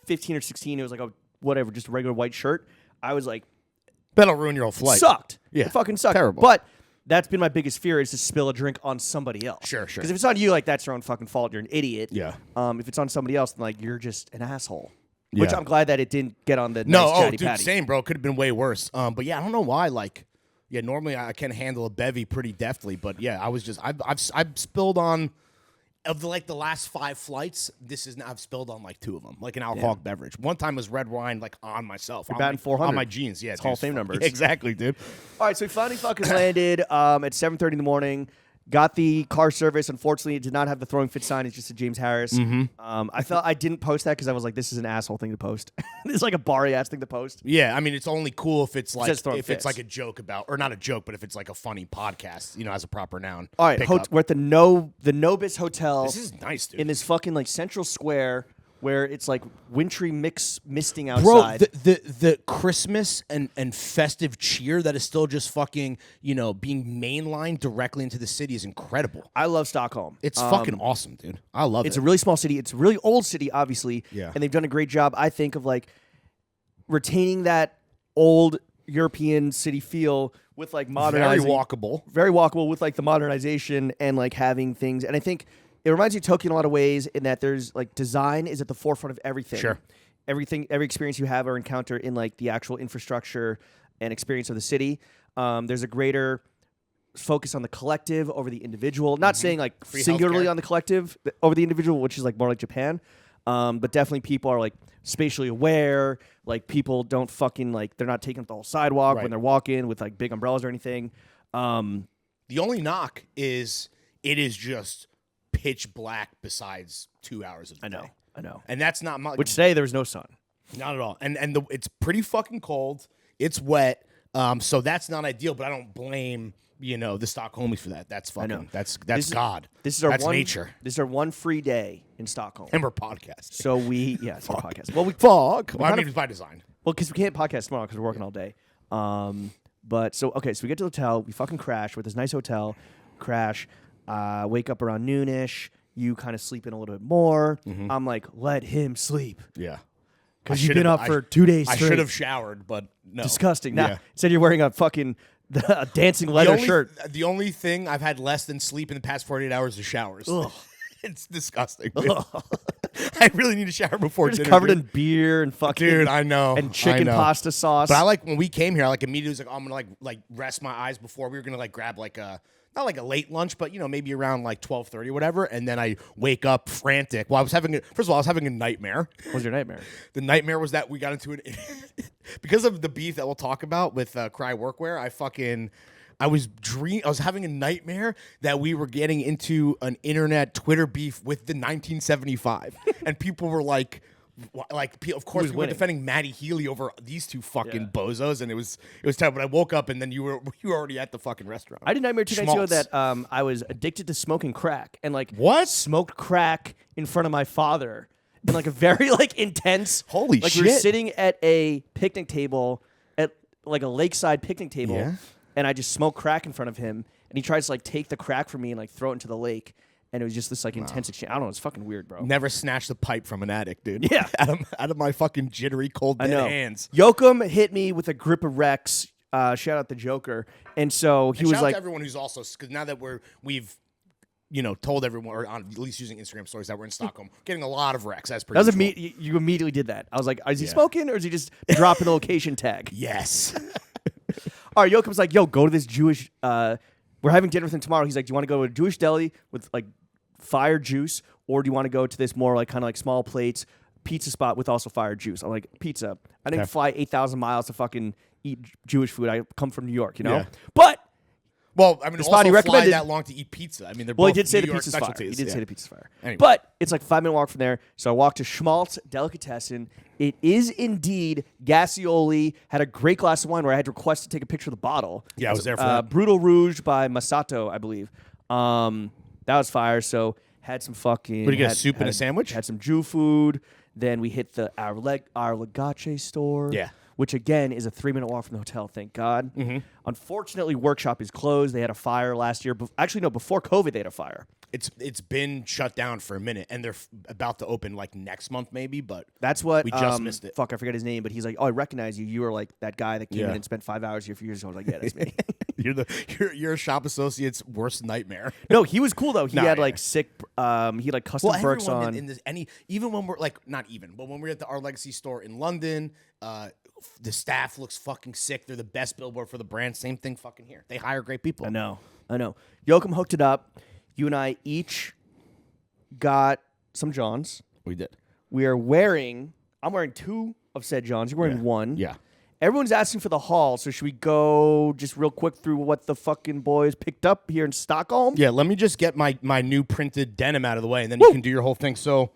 15 or 16. It was like a whatever, just a regular white shirt. I was like, That'll ruin your whole flight. sucked. Yeah. It fucking sucked. Terrible. But that's been my biggest fear is to spill a drink on somebody else. Sure. Because if it's on you, like that's your own fucking fault. You're an idiot. Yeah. If it's on somebody else, then like you're just an asshole. Which Yeah. I'm glad that it didn't get on the No, nice chatty dude, patty. same, bro. Could have been way worse. But yeah, I don't know why. Like, yeah, normally I can handle a bevy pretty deftly, but yeah, I've spilled on of the last 5 flights. I've spilled on like 2 of them, like an alcoholic beverage. One time was red wine, like on myself. You're batting 400 on my jeans. Yeah, it's Hall of Fame numbers. Yeah, exactly, dude. All right, so we finally fucking landed at 7:30 in the morning. Got the car service. Unfortunately, it did not have the throwing fit sign. It's just a James Harris. I felt I didn't post that because I was like, this is an asshole thing to post. This is like a bar ass thing to post. Yeah, I mean, it's only cool if it's like it's like a joke about, or not a joke, but if it's like a funny podcast, as a proper noun. All right, we're at the Nobis Hotel. This is nice, dude. In this fucking like central square where it's like wintry misting Bro, outside. the Christmas and festive cheer that is still just fucking, being mainlined directly into the city is incredible. I love Stockholm. It's fucking awesome, dude. I love it. It's a really small city. It's a really old city, obviously. Yeah. And they've done a great job, I think, of like retaining that old European city feel with like modernizing. Very walkable with like the modernization and like having things. And I think it reminds you of Tokyo in a lot of ways in that there's like design is at the forefront of everything. Sure. Every experience you have or encounter in like the actual infrastructure and experience of the city. There's a greater focus on the collective over the individual. Not saying like Free singularly healthcare. on the collective over the individual, which is like more like Japan. But definitely people are like spatially aware. Like people don't fucking like they're not taking up the whole sidewalk when they're walking with like big umbrellas or anything. The only knock is it is just pitch black besides 2 hours of the day. I know. And that's not my... Which today there was no sun. Not at all. And it's pretty fucking cold. It's wet. So that's not ideal, but I don't blame, the Stockhomies for that. That's fucking... That's God. That's nature. This is our one free day in Stockholm. And we're podcasting. So it's our podcast. Well, it's by design. Well, because we can't podcast tomorrow because we're working all day. So we get to the hotel. We fucking crash. We're at this nice hotel. Crash. Wake up around noonish. You kind of sleep in a little bit more. Mm-hmm. I'm like, let him sleep. Yeah. Because you've been up for 2 days straight. I should have showered, but no. Disgusting. Now, Yeah. Said you're wearing a fucking a dancing leather shirt. The only thing I've had less than sleep in the past 48 hours is showers. Ugh. It's disgusting. I really need a shower before Just dinner. covered dude. in beer and fucking... Dude, I know. And chicken I know. pasta sauce. But when we came here, I immediately was like, I'm going to like rest my eyes before. We were going to grab not like a late lunch, but maybe around 12:30 or whatever. And then I wake up frantic. Well, first of all, I was having a nightmare. What was your nightmare? The nightmare was that we got into it because of the beef that we'll talk about with Cry Workwear. I was having a nightmare that we were getting into an internet Twitter beef with the 1975, and people were of course we were defending Matty Healy over these 2 fucking bozos, and it was terrible. But I woke up and then you were already at the fucking restaurant. I did nightmare 2 nights ago that I was addicted to smoking crack and what? Smoked crack in front of my father in a very intense. Holy shit! We were sitting at a picnic table at a lakeside picnic table, and I just smoked crack in front of him, and he tries to take the crack from me and throw it into the lake. And it was just this intense exchange. I don't know. It's fucking weird, bro. Never snatched the pipe from an addict, dude. Yeah. out of my fucking jittery, cold, dead hands. Yoakum hit me with a grip of Rex. Shout out the Joker. And so he was shout like... out to everyone who's also... Because now that we've told everyone, or at least using Instagram stories, that we're in Stockholm, getting a lot of Rex, as per usual. You immediately did that. I was like, is he smoking or is he just dropping the location tag? Yes. All right, Yoakum's like, yo, go to this Jewish... we're having dinner with him tomorrow. He's like, do you want to go to a Jewish deli with fire juice, or do you want to go to this more small plates pizza spot with also fire juice? I'm like, pizza. I didn't fly 8,000 miles to fucking eat Jewish food. I come from New York, you know. Yeah. But Well, I mean, spot he also fly recommended- that long to eat pizza. I mean, they're well, he both did say New the York pizza's fire. He specialties. did Yeah. say the pizza's fire. Anyway. But it's like 5-minute walk from there. So I walked to Schmaltz Delicatessen. It is indeed Gassioli. Had a great glass of wine where I had to request to take a picture of the bottle. Yeah, I was there for that. Brutal Rouge by Masato, I believe. That was fire. So had some fucking. What, did you get a soup and a sandwich? Had some Jew food. Then we hit the Our Legace store. Yeah. Which again is a 3-minute walk from the hotel. Thank God. Mm-hmm. Unfortunately, Workshop is closed. They had a fire last year. Actually, no, before COVID, they had a fire. It's been shut down for a minute, and they're about to open like next month maybe. But That's what we just missed it. Fuck, I forget his name, but he's like, "Oh, I recognize you. You were like that guy that came Yeah. in and spent 5 hours here a few years ago." I was like, "Yeah, that's me." You're a shop associate's worst nightmare. No, he was cool though. He Nah, had yeah. like sick. He had like custom Berks everyone on. in this, even when we're like not even, but when we're at Our Legacy store in London, the staff looks fucking sick. They're the best billboard for the brand. Same thing fucking here. They hire great people. I know. Joachim hooked it up. You and I each got some Johns. We did. I'm wearing 2 of said Johns. You're wearing 1. Yeah. Everyone's asking for the haul, so should we go just real quick through what the fucking boys picked up here in Stockholm? Yeah, let me just get my new printed denim out of the way, and then you can do your whole thing. So,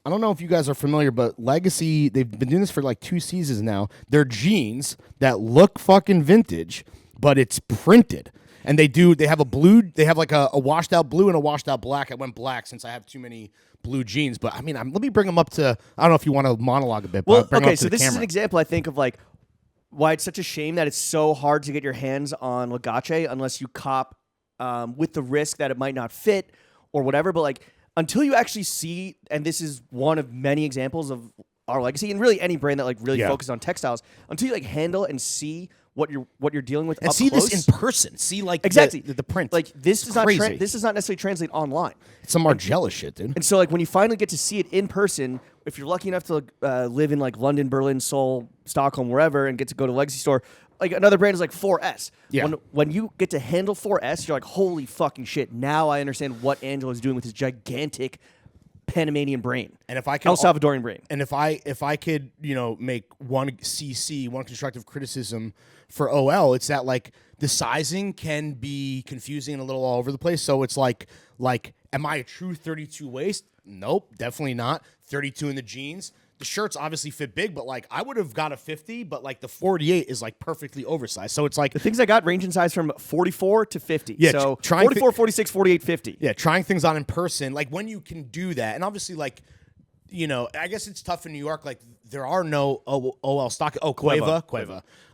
I don't know if you guys are familiar, but Legacy, they've been doing this for like 2 seasons now. They're jeans that look fucking vintage, but it's printed. And they have a blue, they have like a washed out blue and a washed out black. I went black since I have too many blue jeans. But I mean, let me bring them up to, I don't know if you want to monologue a bit, but Well, bring them okay, up to so the this is camera. an example, I think, of like why it's such a shame that it's so hard to get your hands on Legace unless you cop with the risk that it might not fit or whatever. But like until you actually see, and this is one of many examples of Our Legacy and really any brand that like really focuses on textiles, until you like handle and see what you're dealing with And up see close. this in person. See like Exactly the print. Like this It's does not crazy. this does not necessarily translate online. It's some Margiela shit, dude. And so like when you finally get to see it in person, if you're lucky enough to live in like London, Berlin, Seoul, Stockholm, wherever, and get to go to Legacy store, like another brand is like 4S. Yeah. When you get to handle 4S, you're like, holy fucking shit! Now I understand what Angelo is doing with his gigantic Panamanian brain And if I could El Salvadorian brain. And if I could, make one constructive criticism for OL, it's that like the sizing can be confusing and a little all over the place. So it's like am I a true 32 waist? Nope, definitely not. 32 in the jeans. The shirts obviously fit big, but like I would have got a 50, but like the 48 is like perfectly oversized. So it's like The things I got range in size from 44 to 50. Yeah, so trying 44, 46, 48, 50. Yeah, trying things on in person, like when you can do that, and obviously, like, I guess it's tough in New York. Like, there are no OL stock. Oh, Cueva.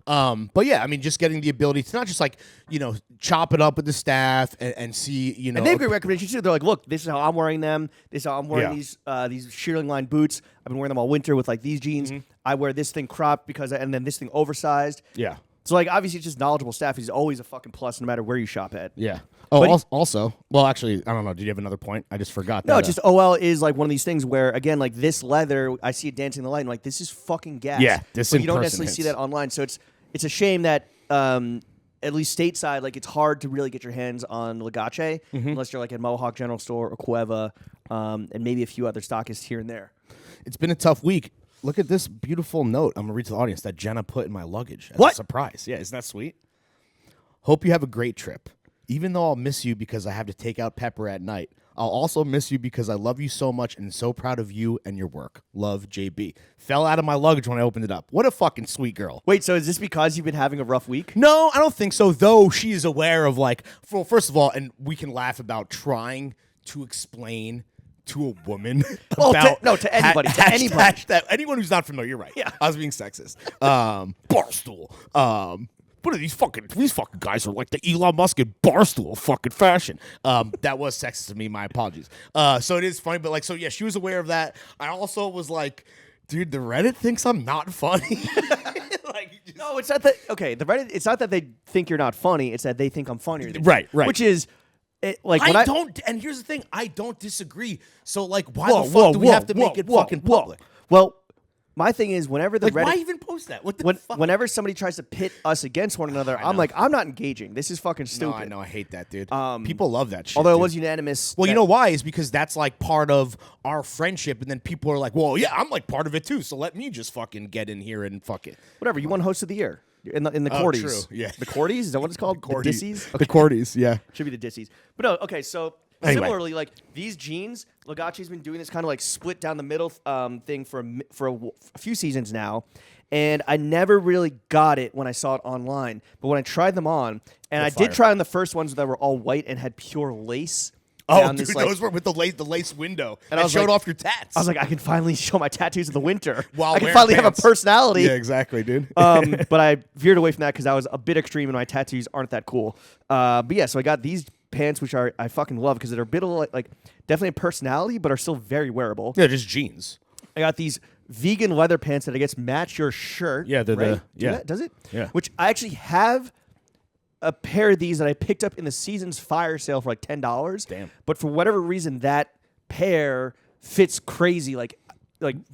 But yeah, I mean, just getting the ability to not just like chop it up with the staff and see And they have great recommendations too. They're like, look, this is how I'm wearing them. This is how I'm wearing these shearling line boots. I've been wearing them all winter with like these jeans. I wear this thing cropped and then this thing oversized. Yeah. So like obviously it's just knowledgeable staff is always a fucking plus no matter where you shop at. Yeah. Oh, But also, well, actually, I don't know. Did you have another point? I just forgot. No, that, it's just OL is like one of these things where again like this leather, I see it dancing in the light and I'm like this is fucking gas. Yeah, this but in you don't person necessarily see hits. that online. So it's a shame that at least stateside, like it's hard to really get your hands on Legace unless you're like at Mohawk General Store or Cueva, and maybe a few other stockists here and there. It's been a tough week. Look at this beautiful note I'm gonna read to the audience that Jenna put in my luggage as a surprise. Yeah, isn't that sweet? Hope you have a great trip. Even though I'll miss you because I have to take out Pepper at night, I'll also miss you because I love you so much and so proud of you and your work. Love, JB. Fell out of my luggage when I opened it up. What a fucking sweet girl. Wait, so is this because you've been having a rough week? No, I don't think so, though she is aware of like, well, first of all, and we can laugh about trying to explain to a woman Oh, about to anybody, anyone who's not familiar. You're right. Yeah. I was being sexist. Barstool. What are these fucking guys are like the Elon Musk in Barstool fucking fashion. That was sexist to me. My apologies. So it is funny, but like, so yeah, she was aware of that. I also was like, dude, the Reddit thinks I'm not funny. No, it's not that. Okay, the Reddit. It's not that they think you're not funny. It's that they think I'm funnier than you. Right. Which is, like when I don't. And here's the thing, I don't disagree. So like, why the fuck do we have to make it fucking public? Well, my thing is whenever the Like, Reddit. why even post that? What the fuck? Whenever somebody tries to pit us against one another, I'm like, I'm not engaging. This is fucking No, stupid. I know. I hate that, dude. People love that shit. Although it dude. was unanimous. Well, you that- know why? Is because that's like part of our friendship, and then people are like, "Well, yeah, I'm like part of it too, so let me just fucking get in here and fuck it." whatever. You won host of the year. in the Oh, Cordies. true. Yeah. The Cordies? Is that what it's called? The Dissies? The Cordies, yeah. Should be the Dissies. But no, okay, so Anyway. similarly, like these jeans, Lagace's been doing this kind of like split down the middle thing for a few seasons now. And I never really got it when I saw it online. But when I tried them on, and I did try on the first ones that were all white and had pure lace. Oh, dude, those were with the lace window. And I it showed off your tats. I was like, I can finally show my tattoos in the winter. While I can wearing finally have a pants. personality. Yeah, exactly, dude. But I veered away from that because that was a bit extreme and my tattoos aren't that cool. But yeah, so I got these pants, which I fucking love because they're a bit of like definitely a personality, but are still very wearable. Yeah, just jeans. I got these vegan leather pants that I guess match your shirt. Yeah, they're right? yeah. Does it? Yeah. Which I actually have a pair of these that I picked up in the season's fire sale for like $10. Damn. But for whatever reason, that pair fits crazy, like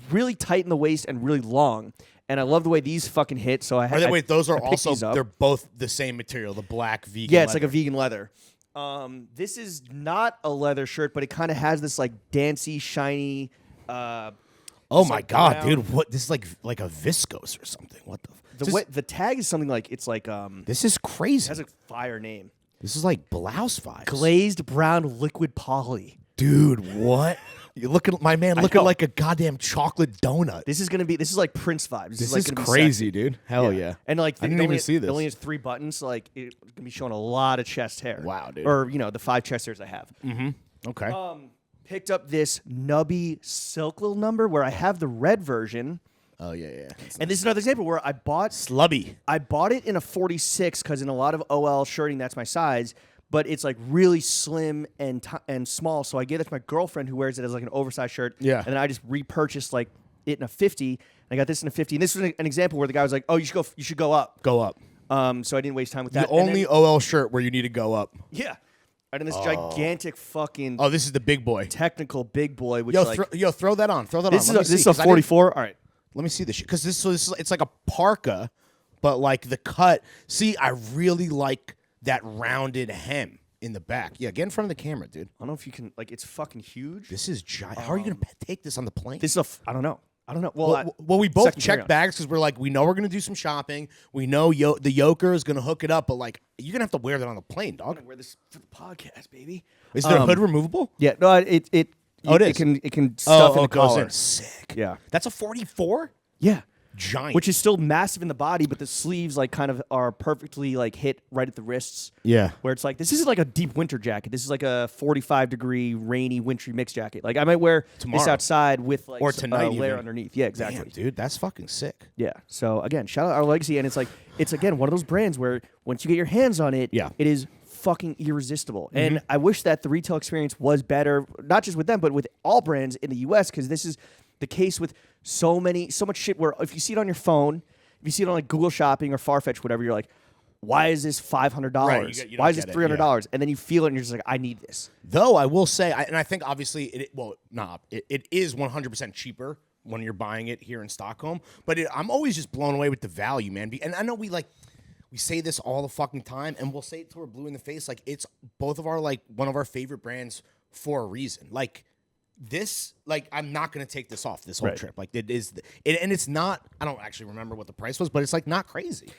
really tight in the waist and really long. And I love the way these fucking hit. So I had. Wait, those are I picked also these up. they're both the same material, the black vegan. Yeah, it's leather. like a vegan leather. This is not a leather shirt, but it kind of has this like dancey, shiny. Oh my like god, brown. dude! What this is like a viscose or something? What The tag is something like it's like This is crazy. it has a fire name. This is like blouse vibes. Glazed brown liquid poly. Dude, what? You looking, my man, looking know. like a goddamn chocolate donut. This is like Prince vibes. This like is gonna be crazy, sexy. dude. Hell yeah. And like I didn't even see this. It only has 3 buttons, so like it's gonna be showing a lot of chest hair. Wow, dude. Or the 5 chest hairs I have. Okay. Picked up this nubby silk little number where I have the red version. Oh yeah. And this is another example where I bought Slubby. it in a 46 because in a lot of OL shirting that's my size, but it's like really slim and small. So I gave it to my girlfriend who wears it as like an oversized shirt. Yeah. And then I just repurchased like it in a 50. And I got this in a 50. And this was an example where the guy was like, "Oh, you should go up." Go up. So I didn't waste time with that. The And only then- OL shirt where you need to go up. yeah. And then this gigantic fucking Oh, this is the big boy. technical big boy, which Yo, like throw that on. Throw that this on. Let me is see, a 'cause I didn't- 44. All right. Let me see this shit because it's like a parka, but like the cut. See, I really like that rounded hem in the back. Yeah, get in front of the camera, dude. I don't know if you can like it's fucking huge. This is giant. How are you gonna take this on the plane? This is I don't know. Well, we both second carry checked on. bags because we're like, we know we're gonna do some shopping. We know the yoker is gonna hook it up, but like, you're gonna have to wear that on the plane, dog. I'm gonna wear this for the podcast, baby. Is the hood removable? Yeah, no, it it is? it can stuff in the it goes collar. in. Sick. Yeah. That's a 44. Yeah. Giant. Which is still massive in the body, but the sleeves like kind of are perfectly like hit right at the wrists. Yeah. Where it's like this isn't like a deep winter jacket. This is like a 45-degree rainy wintry mixed jacket. Like I might wear this Tomorrow. outside with like Or a tonight layer even. underneath. Yeah, exactly. Damn, dude, that's fucking sick. Yeah. So again, shout out our legacy, and it's again one of those brands where once you get your hands on it, Yeah. it is fucking irresistible. And I wish that the retail experience was better, not just with them, but with all brands in the U.S. because this is the case with so much shit. Where if you see it on your phone, if you see it on like Google Shopping or Farfetch, whatever, you're like, why is this $500? Right, you don't Why is this get it, $300? And then you feel it, and you're just like, I need this. Though I will say, and I think obviously it is 100% cheaper when you're buying it here in Stockholm. But I'm always just blown away with the value, man. And I know we say this all the fucking time, and we'll say it till we're blue in the face. Like it's both of our one of our favorite brands for a reason. Like this, like I'm not gonna take this off this whole Right. trip. Like it is, and it's not. I don't actually remember what the price was, but it's like not crazy.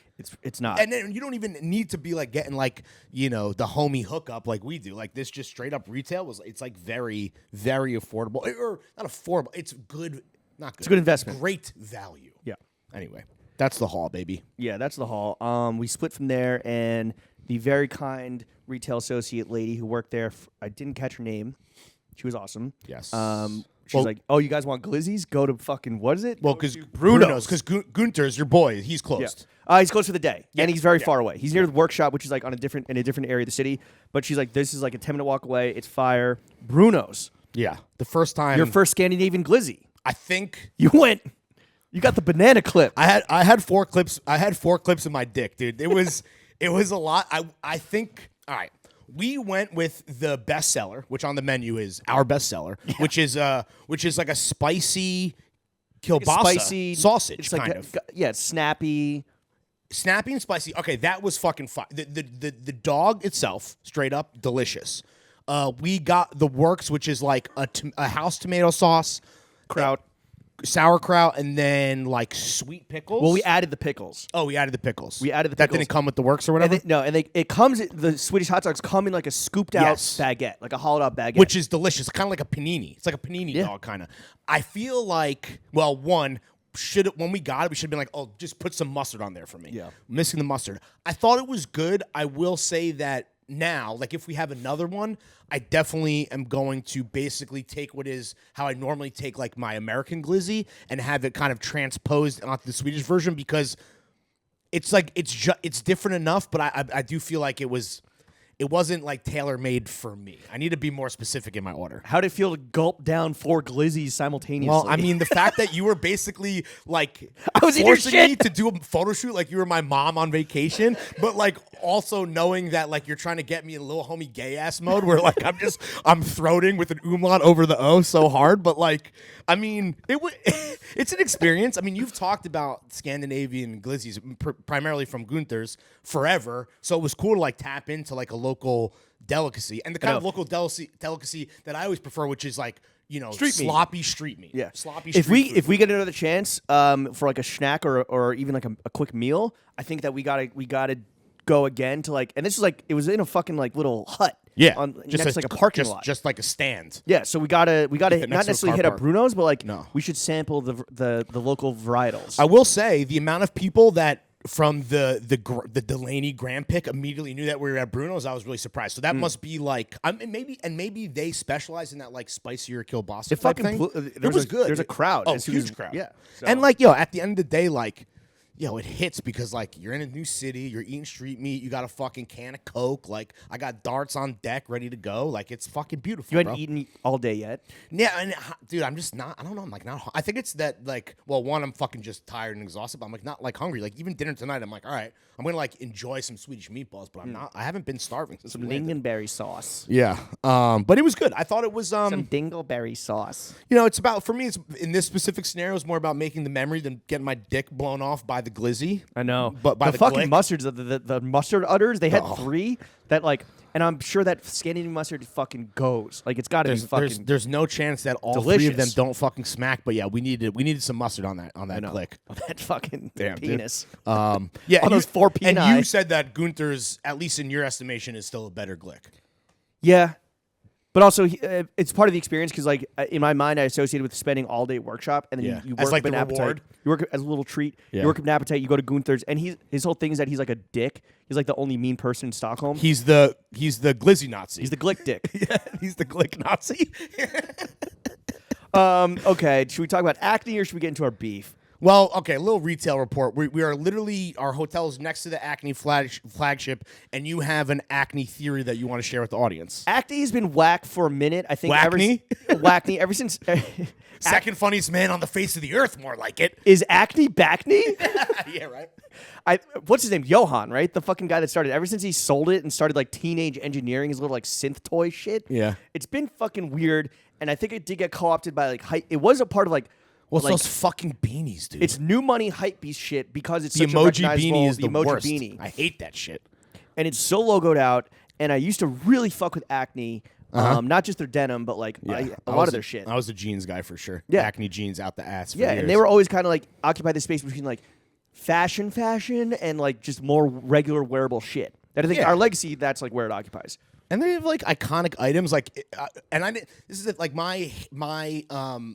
It's not. And then you don't even need to be like getting like the homie hookup like we do. Like this, just straight up retail it's like very very affordable or not affordable. It's good, not good. It's a good investment. Great value. Yeah. Anyway, that's the haul, baby. Yeah, that's the haul. We split from there, and the very kind retail associate lady who worked there, I didn't catch her name. She was awesome. Yes. She's like, "Oh, you guys want glizzies? Go to fucking what is it? Well, Go because to Bruno's, because Gunter's your boy. He's Yeah. closed. He's closed for the day, and he's very far away. He's near the workshop, which is like in a different area of the city. But she's like, "This is like a 10-minute walk away. It's fire." Bruno's, Yeah. The first time your first Scandinavian glizzy. I think You went. You got the banana clip. I had 4 clips. I had 4 clips in my dick, dude. It was a lot. I think. All right. We went with the bestseller, which on the menu is our bestseller, which is like a spicy kielbasa Spicy sausage, It's like kind of it's snappy. snappy and spicy. Okay, that was fucking fun. The dog itself, straight up delicious. We got the works, which is like a house tomato sauce, Kraut. sauerkraut, and then like sweet pickles. Well, we added the pickles. Oh, we added the pickles. We added the That pickles. didn't come with the works or whatever? It comes. The Swedish hot dogs come in like a scooped out baguette, like a hollowed out baguette, which is delicious. Kind of like a panini. It's like a panini dog kind of. I feel like, well, when we got it, we should have been like, oh, just put some mustard on there for me. Yeah, missing the mustard. I thought it was good. I will say that now, like if we have another one, I definitely am going to basically take what is how I normally take like my American glizzy and have it kind of transposed onto the Swedish version, because it's like it's different enough, but I do feel like it wasn't like tailor-made for me. I need to be more specific in my order. How did it feel to gulp down 4 glizzies simultaneously? Well, I mean, the fact that you were basically like I was forcing me to do a photo shoot like you were my mom on vacation, but like also knowing that like you're trying to get me in little homie gay ass mode where like I'm throating with an umlaut over the O so hard, but like I mean, it's an experience. I mean, you've talked about Scandinavian glizzies primarily from Gunther's forever, so it was cool to like tap into like a local delicacy, and the kind of local delicacy that I always prefer, which is like, you know, sloppy street meat. Yeah, sloppy. If we get another chance for like a snack or even like a quick meal, I think that we gotta go again to like, and this is like it was in a fucking like little hut. Yeah, just next like a parking lot, just like a stand. Yeah, so we gotta not necessarily hit up Bruno's, but like we should sample the local varietals. I will say the amount of people that from the Delaney Grand Pick immediately knew that we were at Bruno's, I was really surprised. So that must be like maybe they specialize in that like spicier kielbasa type thing. It was good. There's a crowd. Oh, huge crowd. Yeah, so. And like at the end of the day, like. It hits because, like, you're in a new city, you're eating street meat, you got a fucking can of Coke, like, I got darts on deck ready to go. Like, it's fucking beautiful, You hadn't eaten all day yet? Yeah, and, dude, I'm just not, I don't know, I'm, like, not, I think it's that, like, well, one, I'm fucking just tired and exhausted, but I'm, like, not, like, hungry. Like, even dinner tonight, I'm like, all right, I'm going to, like, enjoy some Swedish meatballs, but I'm not, I haven't been starving since Some lingonberry sauce. Yeah, but it was good. I thought it was, some dingleberry sauce. You know, it's about, for me, it's, in this specific scenario, it's more about making the memory than getting my dick blown off by the glizzy. I know, but by the fucking glick. mustards, the mustard udders, they had 3 that like, and I'm sure that Scandinavian mustard fucking goes. Like it's got to be fucking. There's no chance that all delicious. 3 of them don't fucking smack. But yeah, we needed some mustard on that click. On that fucking penis. Yeah, on those 4 peni. And you said that Gunther's, at least in your estimation, is still a better glick. Yeah. But also, it's part of the experience because, like, in my mind, I associated with spending all day at workshop, and then you work as like up an the appetite. reward. You work as a little treat. Yeah. You work up an appetite. You go to Gunther's, and his whole thing is that he's like a dick. He's like the only mean person in Stockholm. He's the glizzy Nazi. He's the glick dick. Yeah, he's the glick Nazi. Okay, should we talk about Acne or should we get into our beef? Well, okay, a little retail report. We are literally, our hotel is next to the Acne flagship, and you have an Acne theory that you want to share with the audience. Acne has been whack for a minute. I think Wackney? ever since Second funniest man on the face of the earth, more like it. Is Acne Backney? Yeah, right. What's his name? Johan, right? The fucking guy that started. Ever since he sold it and started like teenage engineering, his little like synth toy shit. Yeah, it's been fucking weird, and I think it did get co-opted by like hype. It was a part of like. Well, it's those fucking beanies, dude. It's new money hype beast shit because it's the such emoji a beanie is the the emoji worst. Beanie. I hate that shit. And it's so logoed out. And I used to really fuck with Acne, not just their denim, but like a lot of their shit. I was a jeans guy for sure. Yeah. Acne jeans out the ass. For years. And they were always kind of like occupy the space between like fashion, and like just more regular wearable shit. That I think our legacy, that's like where it occupies. And they have like iconic items, like, and this is like my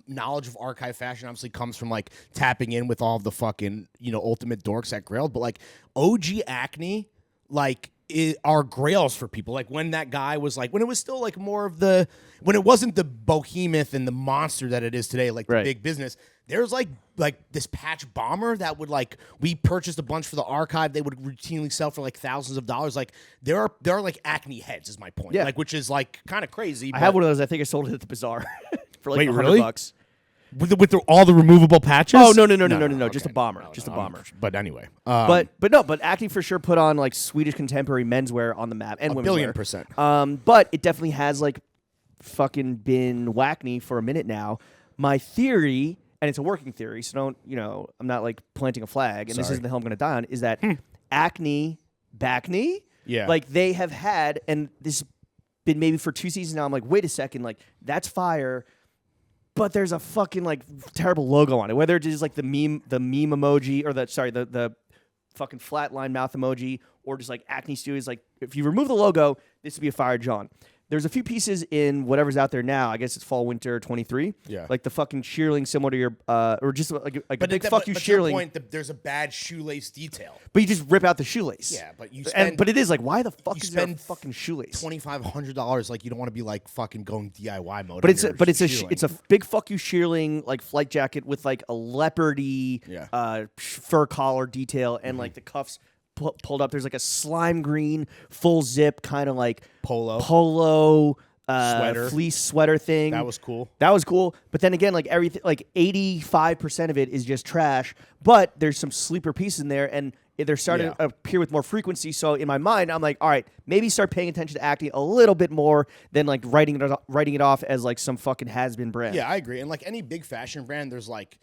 knowledge of archive fashion obviously comes from like tapping in with all of the fucking ultimate dorks at Grailed, but like OG Acne, like are grails for people. Like when that guy was like, when it was still like more of when it wasn't the behemoth and the monster that it is today, like the big business. There's like this patch bomber that would like, we purchased a bunch for the archive. They would routinely sell for like thousands of dollars. Like there are like Acne heads is my point. Yeah. Like, which is like kind of crazy. I have one of those. I think I sold it at the bazaar for like $100. Really? With all the removable patches? Oh no. Just a bomber. Just a bomber. But anyway. But Acne for sure put on like Swedish contemporary menswear on the map and women's 1,000,000,000%. But it definitely has like fucking been Wackney for a minute now. My theory, and it's a working theory, so don't, I'm not like planting a flag, and this isn't the hill I'm going to die on, is that Acne, Backney, like they have had, and this has been maybe for 2 seasons now, I'm like, wait a second, like that's fire. but there's a fucking like terrible logo on it. Whether it is like the meme emoji or the fucking flatline mouth emoji or just like Acne Studios. Like if you remove the logo, this would be a fire John. There's a few pieces in whatever's out there now. I guess it's fall winter 23. Yeah, like the fucking shearling similar to your or just like a big fuck you but shearling. To your point, there's a bad shoelace detail. But you just rip out the shoelace. Yeah, but you spend, but it is like why the fuck is there a fucking shoelace? $2,500. Like you don't want to be like fucking going DIY mode. But it's a big fuck you shearling like flight jacket with like a leopardy fur collar detail and like the cuffs pulled up. There's like a slime green full zip kind of like polo sweater, fleece sweater thing. That was cool. But then again, like everything, like 85% of it is just trash. But there's some sleeper pieces in there, and they're starting to appear with more frequency. So in my mind, I'm like, all right, maybe start paying attention to Acne a little bit more than like writing it off as like some fucking has-been brand. Yeah, I agree. And like any big fashion brand, there's like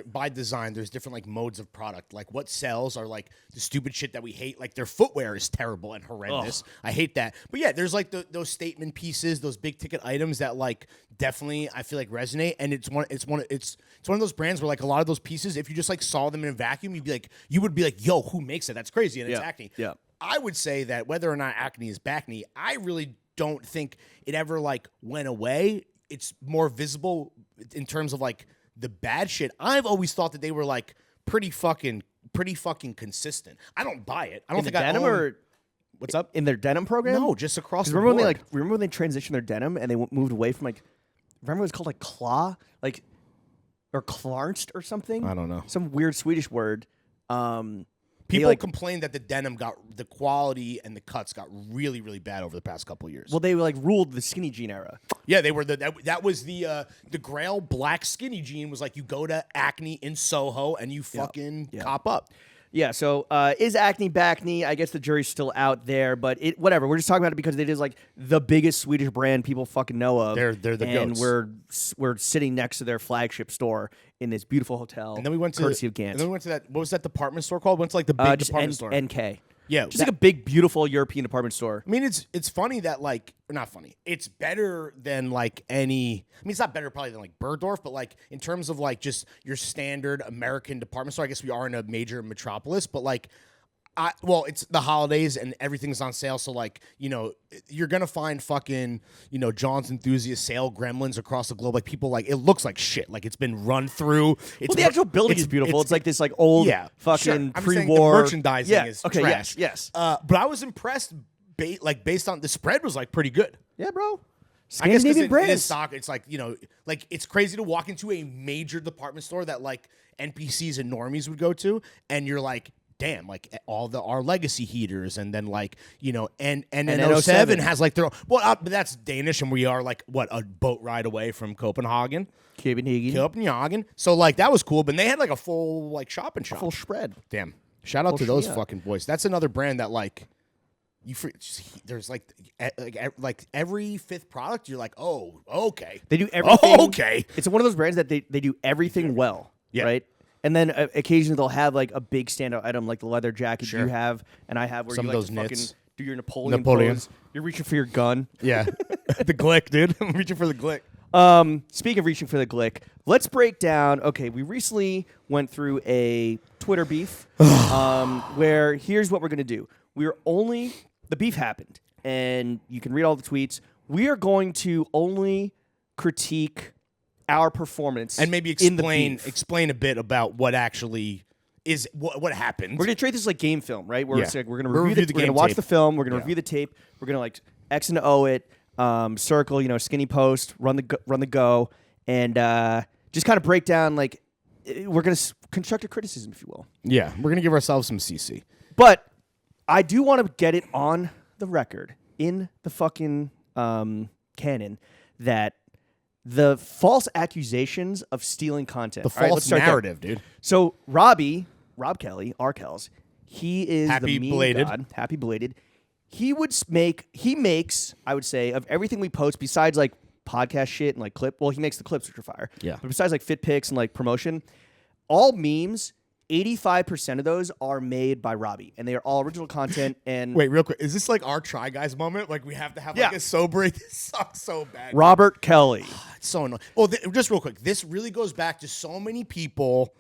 by design, there's different like modes of product. Like what sells are like the stupid shit that we hate. Like their footwear is terrible and horrendous. Ugh. I hate that. But yeah, there's like those statement pieces, those big ticket items that like definitely I feel like resonate. And it's one of those brands where like a lot of those pieces, if you just like saw them in a vacuum, you would be like, yo, who makes it? That's crazy. And it's Acne. Yeah. I would say that whether or not Acne is Backney, I really don't think it ever like went away. It's more visible in terms of like the bad shit. I've always thought that they were like pretty fucking consistent. I don't buy it. I don't think denim or what's up in their denim program? No, just across the remember board. Remember when they transitioned their denim and they moved away from like remember it was called like claw or klarnst or something? I don't know. Some weird Swedish word. People complained that the quality and the cuts got really, really bad over the past couple of years. Well, they like ruled the skinny jean era. Yeah, they were that was the Grail black skinny jean was like you go to Acne in Soho and you fucking cop up. Yeah, so is Acne Backney? I guess the jury's still out there, but whatever. We're just talking about it because it is like the biggest Swedish brand people fucking know of. They're the and goats. we're sitting next to their flagship store in this beautiful hotel. And then we went to courtesy of Gant. And then we went to that. What was that department store called? Went to like the big department store. NK. Yeah, just like a big, beautiful European department store. I mean, it's funny that like, or not funny. It's better than like any. I mean, it's not better probably than like Bergdorf, but like in terms of like just your standard American department store. I guess we are in a major metropolis, but like, it's the holidays and everything's on sale. So like, you're gonna find fucking John's Enthusiast sale gremlins across the globe. Like people like it looks like shit. Like it's been run through. The actual building is beautiful. It's like this like old fucking pre-war the merchandising is trash. Yes. But I was impressed. Based on the spread was like pretty good. Yeah, bro. I guess because it is stock. It's like like it's crazy to walk into a major department store that like NPCs and normies would go to, and you're like, damn, like all our legacy heaters, and then like and N07 has like their own. Well, but that's Danish, and we are like a boat ride away from Copenhagen. So like that was cool, but they had like a full like shop and shop, full spread. Damn, shout out to those fucking boys. That's another brand that like. There's like every fifth product, you're like, oh, okay. They do everything. Oh, okay. It's one of those brands that they do everything well, right? And then occasionally they'll have like a big standout item like the leather jacket you have and I have where some you of like those to fucking knits. do your Napoleon pose. You're reaching for your gun. Yeah. The Glick, dude. I'm reaching for the Glick. Speaking of reaching for the Glick, let's break down. Okay, we recently went through a Twitter beef where here's what we're going to do. The beef happened, and you can read all the tweets. We are going to only critique our performance and maybe explain a bit about what actually is what happened. We're going to treat this like game film, right? Where it's like we're going to review the game. We're going to watch the film. We're going to review the tape. We're going to like X and O it, circle, skinny post, run the go, and just kind of break down like we're going to constructive criticism, if you will. Yeah, we're going to give ourselves some CC, but. I do want to get it on the record in the fucking canon that the false accusations of stealing content. The false narrative, dude. So Rob Kelly, R. Kells, he is happy the meme belated. God, happy belated. He makes, I would say, of everything we post besides like podcast shit and like clip. Well, he makes the clips which are fire. Yeah. But besides like fit pics and like promotion, all memes. 85% of those are made by Robbie, and they are all original content. And Wait, real quick, is this like our Try Guys moment? Like we have to have like a sober. This sucks so bad. Robert Kelly. It's so annoying. Well, just real quick, this really goes back to so many people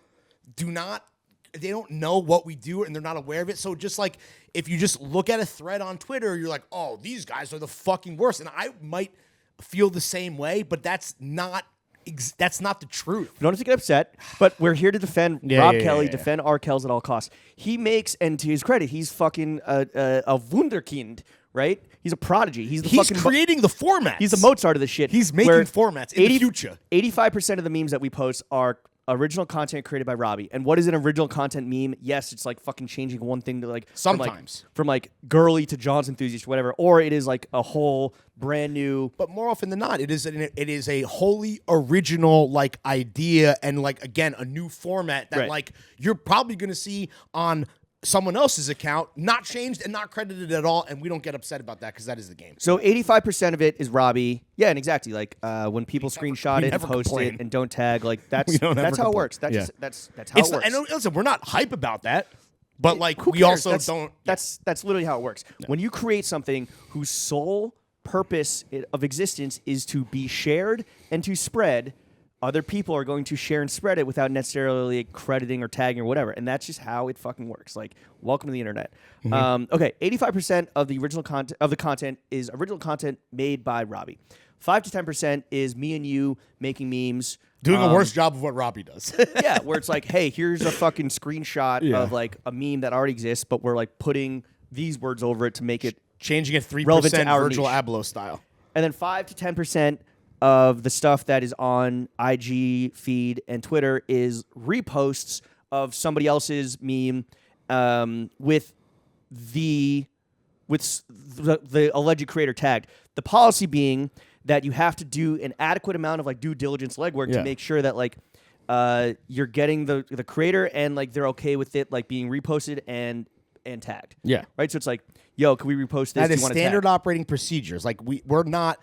they don't know what we do and they're not aware of it. So just like if you just look at a thread on Twitter, you're like, oh, these guys are the fucking worst. And I might feel the same way, but that's not the truth. We don't have to get upset, but we're here to defend Rob Kelly, defend our Kells at all costs. He makes, and to his credit, he's fucking a wunderkind, right? He's a prodigy. He's creating the formats. He's the Mozart of the shit. He's making formats in the future. 85% of the memes that we post are original content created by Robbie. And what is an original content meme? Yes, it's like fucking changing one thing to like sometimes from like girly to John's enthusiast or whatever, or it is like a whole brand new. But more often than not, it is a wholly original like idea and like again a new format that like you're probably gonna see on someone else's account, not changed and not credited at all, and we don't get upset about that because that is the game. So 85% of it is Robbie. Yeah, and exactly. Like when people screenshot it and post it and don't tag, like that's how it works. That's how it works. And listen, we're not hype about that, but like we cares? also don't. That's literally how it works. No. When you create something whose sole purpose of existence is to be shared and to spread, other people are going to share and spread it without necessarily crediting or tagging or whatever. And that's just how it fucking works. Like, welcome to the internet. Okay, 85% of the original content is original content made by Robbie. 5 to 10% is me and you making memes. Doing a worse job of what Robbie does. Yeah, where it's like, hey, here's a fucking screenshot of like a meme that already exists, but we're like putting these words over it to make it changing it 3% Virgil Abloh style. And then 5 to 10% of the stuff that is on IG feed and Twitter is reposts of somebody else's meme with the alleged creator tagged. The policy being that you have to do an adequate amount of like due diligence legwork to make sure that like you're getting the creator and like they're okay with it like being reposted and tagged. Yeah. Right. So it's like, yo, can we repost this? That is standard operating procedures. Like we're not.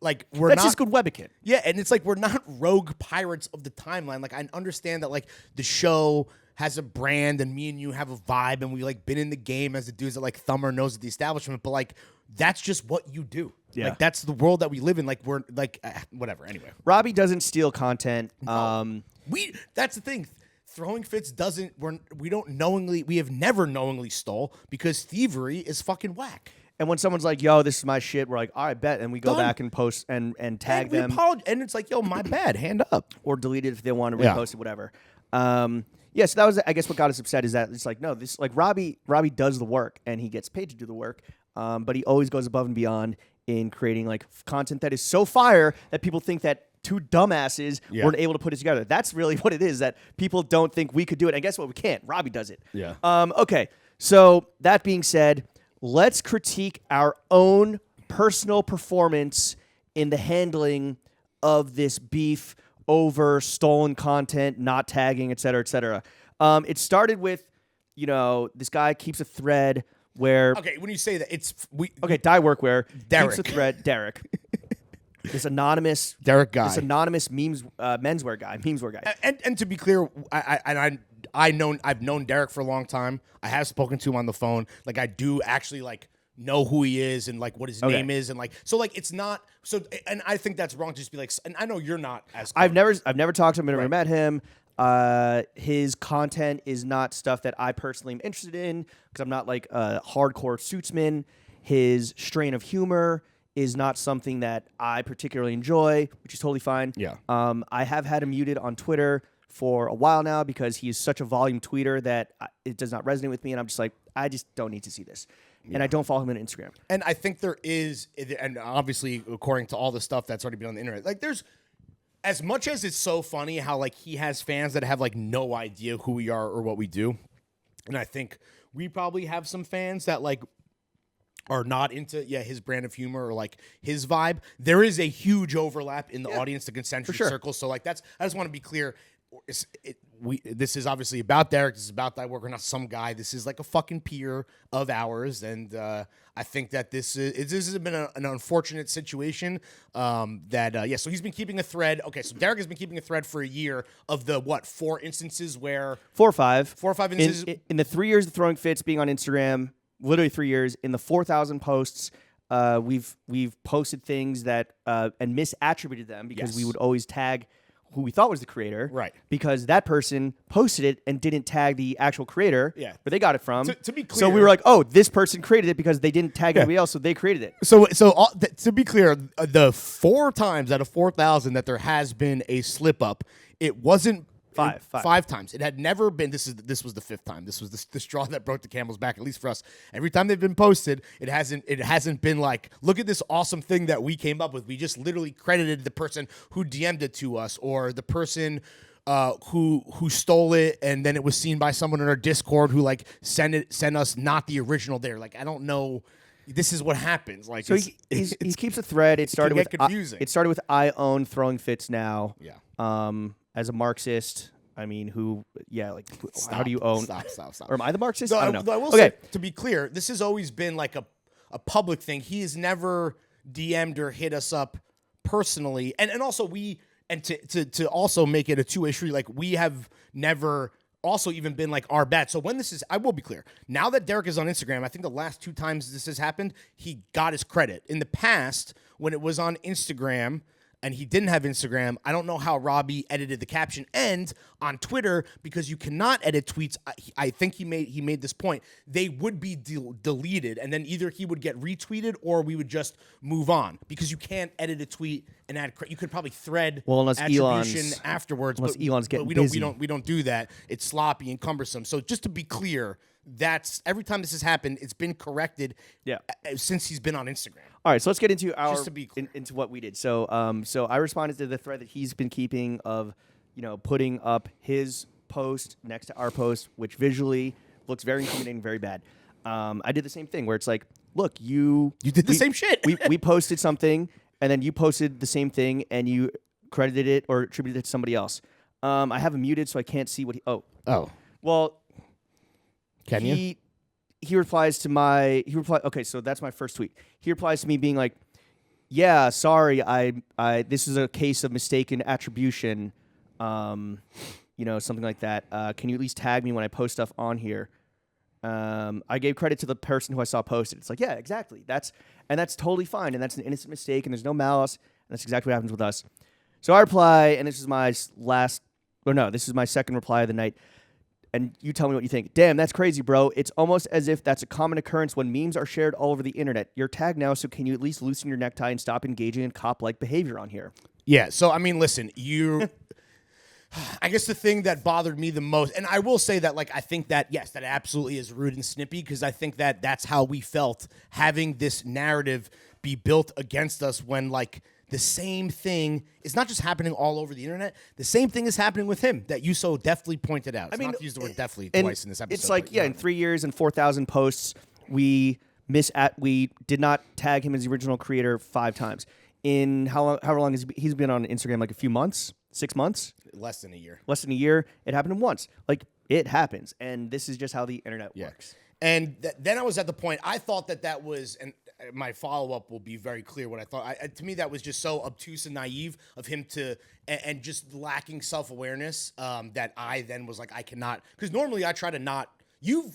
That's just good web etiquette. Yeah, and it's like we're not rogue pirates of the timeline. Like I understand that like the show has a brand and me and you have a vibe and we like been in the game as the dudes that like thumb our nose at the establishment, but like that's just what you do. Yeah. Like that's the world that we live in. Like we're like whatever. Anyway, Robbie doesn't steal content. That's the thing. Throwing fits we have never knowingly stole because thievery is fucking whack. And when someone's like, yo, this is my shit, we're like, all right, bet. And we go back and post and tag them. And it's like, yo, my bad, hand up. Or delete it if they want to repost it, whatever. Yeah, so that was, I guess, what got us upset is that it's like, no, this like Robbie does the work and he gets paid to do the work, but he always goes above and beyond in creating like content that is so fire that people think that two dumbasses weren't able to put it together. That's really what it is, that people don't think we could do it. And guess what? We can't. Robbie does it. Yeah. Okay, so that being said, let's critique our own personal performance in the handling of this beef over stolen content, not tagging, et cetera, et cetera. It started with, this guy keeps a thread where... Okay, when you say that, Dye Workwear keeps a thread, Derek. This anonymous... Derek guy. This anonymous menswear guy. And to be clear, I've known Derek for a long time. I have spoken to him on the phone. Like I do actually like know who he is and like what his name is and like so like it's not so. And I think that's wrong to just be like. And I know you're not as. I've never talked to him. I've never met him. His content is not stuff that I personally am interested in because I'm not like a hardcore suitsman. His strain of humor is not something that I particularly enjoy, which is totally fine. Yeah. I have had him muted on Twitter for a while now because he is such a volume tweeter that it does not resonate with me, and I'm just like, I just don't need to see this. Yeah. And I don't follow him on Instagram. And I think there is, and obviously according to all the stuff that's already been on the internet, like there's, as much as it's so funny how like he has fans that have like no idea who we are or what we do, and I think we probably have some fans that like are not into his brand of humor or like his vibe. There is a huge overlap in the audience, the concentric circle. So like I just want to be clear. this is obviously about Derek. This is about that we're not some guy. This is like a fucking peer of ours, and I think that this has been an unfortunate situation. So he's been keeping a thread. Okay, so Derek has been keeping a thread for a year of the 4 instances where 4 or 5 instances in the 3 years of throwing fits being on Instagram. Literally 3 years. In the 4,000 posts, we've posted things that and misattributed them because we would always tag who we thought was the creator, right? Because that person posted it and didn't tag the actual creator, where they got it from. To be clear, so we were like, "Oh, this person created it because they didn't tag anybody else, so they created it." So to be clear, the 4 times out of 4,000 that there has been a slip up, it wasn't. Five times. It had never been. This was the 5th time. This was the straw that broke the camel's back. At least for us. Every time they've been posted, it hasn't been like, look at this awesome thing that we came up with. We just literally credited the person who DM'd it to us, or the person who stole it, and then it was seen by someone in our Discord who like sent us not the original. There, like, I don't know. This is what happens. Like, so he keeps a thread. It started with confusing. It started with I own throwing fits now. Yeah. As a Marxist, I mean, how do you own? Stop. Or am I the Marxist? No, I don't know. I will say, to be clear, this has always been like a public thing. He has never DM'd or hit us up personally, and also to also make it a two-way street. Like, we have never also even been like our bet. So when this is, I will be clear. Now that Derek is on Instagram, I think the last 2 times this has happened, he got his credit. In the past, when it was on Instagram and he didn't have Instagram, I don't know how Robbie edited the caption. And on Twitter, because you cannot edit tweets, I think he made this point, they would be deleted, and then either he would get retweeted or we would just move on, because you can't edit a tweet and add. You could probably thread attribution afterwards, unless Elon's getting we busy. We don't do that. It's sloppy and cumbersome. So just to be clear, that's every time this has happened, it's been corrected. Since he's been on Instagram. All right, so let's get into into what we did. So I responded to the thread that he's been keeping of, putting up his post next to our post, which visually looks very intimidating, very bad. I did the same thing where it's like, look, you did the same shit. we posted something, and then you posted the same thing, and you credited it or attributed it to somebody else. I have him muted, so I can't see what he. Well. Can you? He replies to my okay, so that's my first tweet. He replies to me being like, "Yeah, sorry, I this is a case of mistaken attribution, something like that. Can you at least tag me when I post stuff on here?" I gave credit to the person who I saw posted. It's like, yeah, exactly. That's totally fine, and that's an innocent mistake, and there's no malice, and that's exactly what happens with us. So I reply, and this is my second reply of the night. And you tell me what you think. Damn, that's crazy, bro. It's almost as if that's a common occurrence when memes are shared all over the internet. You're tagged now, so can you at least loosen your necktie and stop engaging in cop-like behavior on here? Yeah, so, I mean, listen, I guess the thing that bothered me the most, and I will say that, like, I think that, yes, that absolutely is rude and snippy, because I think that that's how we felt having this narrative be built against us when, like, the same thing is not just happening all over the internet. The same thing is happening with him that you so deftly pointed out. Not to use the word deftly twice in this episode. It's like, in 3 years and 4,000 posts, we did not tag him as the original creator 5 times. In however long he's been on Instagram, like a few months, 6 months? Less than a year. It happened once. Like, it happens. And this is just how the internet works. And then I was at the point, I thought that was, and my follow-up will be very clear what I thought. To me, that was just so obtuse and naive of him and just lacking self-awareness that I then was like, I cannot, because normally I try to not,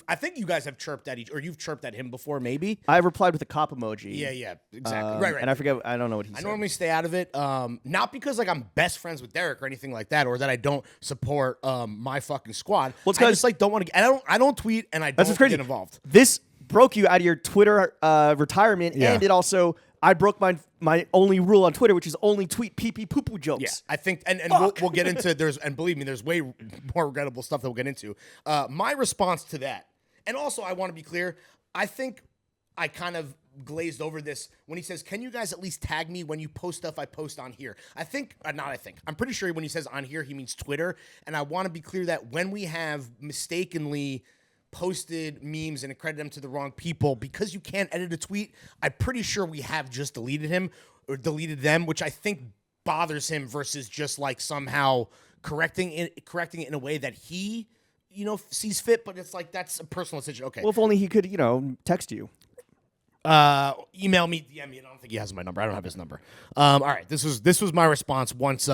I think you guys have chirped at you've chirped at him before, maybe. I replied with a cop emoji. Yeah, exactly. Right. And I don't know what he said. I normally stay out of it, not because like I'm best friends with Derek or anything like that, or that I don't support my fucking squad. Well, I just like don't want to. I don't tweet, and I don't get involved. This broke you out of your Twitter retirement, and it also I broke my only rule on Twitter, which is only tweet pee-pee poo-poo jokes. Yeah, I think, and we'll get into and believe me, there's way more regrettable stuff that we'll get into. My response to that, and also I want to be clear, I think I kind of glazed over this when he says, "Can you guys at least tag me when you post stuff I post on here?" I'm pretty sure when he says on here, he means Twitter, and I want to be clear that when we have mistakenly posted memes and accredited them to the wrong people, because you can't edit a tweet, I'm pretty sure we have just deleted him or deleted them, which I think bothers him versus just like somehow correcting it in a way that he, sees fit. But it's like that's a personal decision. Okay. Well, if only he could, text you. Email me, DM me. I don't think he has my number. I don't have his number. All right. This was my response once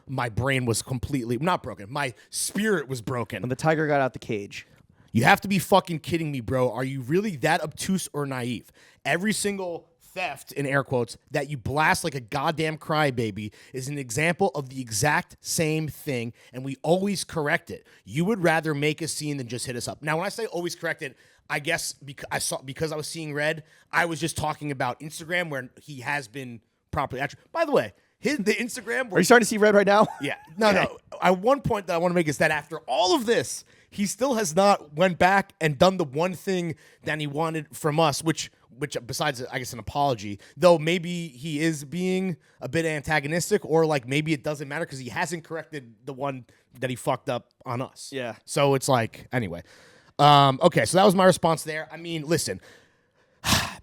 my brain was completely not broken. My spirit was broken. When the tiger got out the cage. You have to be fucking kidding me, bro. Are you really that obtuse or naive? Every single theft, in air quotes, that you blast like a goddamn crybaby is an example of the exact same thing, and we always correct it. You would rather make a scene than just hit us up. Now, when I say always correct it, I guess because I was seeing red, I was just talking about Instagram where he has been properly. By the way, the Instagram. Are you starting to see red right now? Yeah. No. At one point that I want to make is that after all of this, he still has not went back and done the one thing that he wanted from us, which besides, I guess, an apology, though maybe he is being a bit antagonistic, or like maybe it doesn't matter because he hasn't corrected the one that he fucked up on us. Yeah. So it's like, anyway. Okay, so that was my response there. I mean, listen,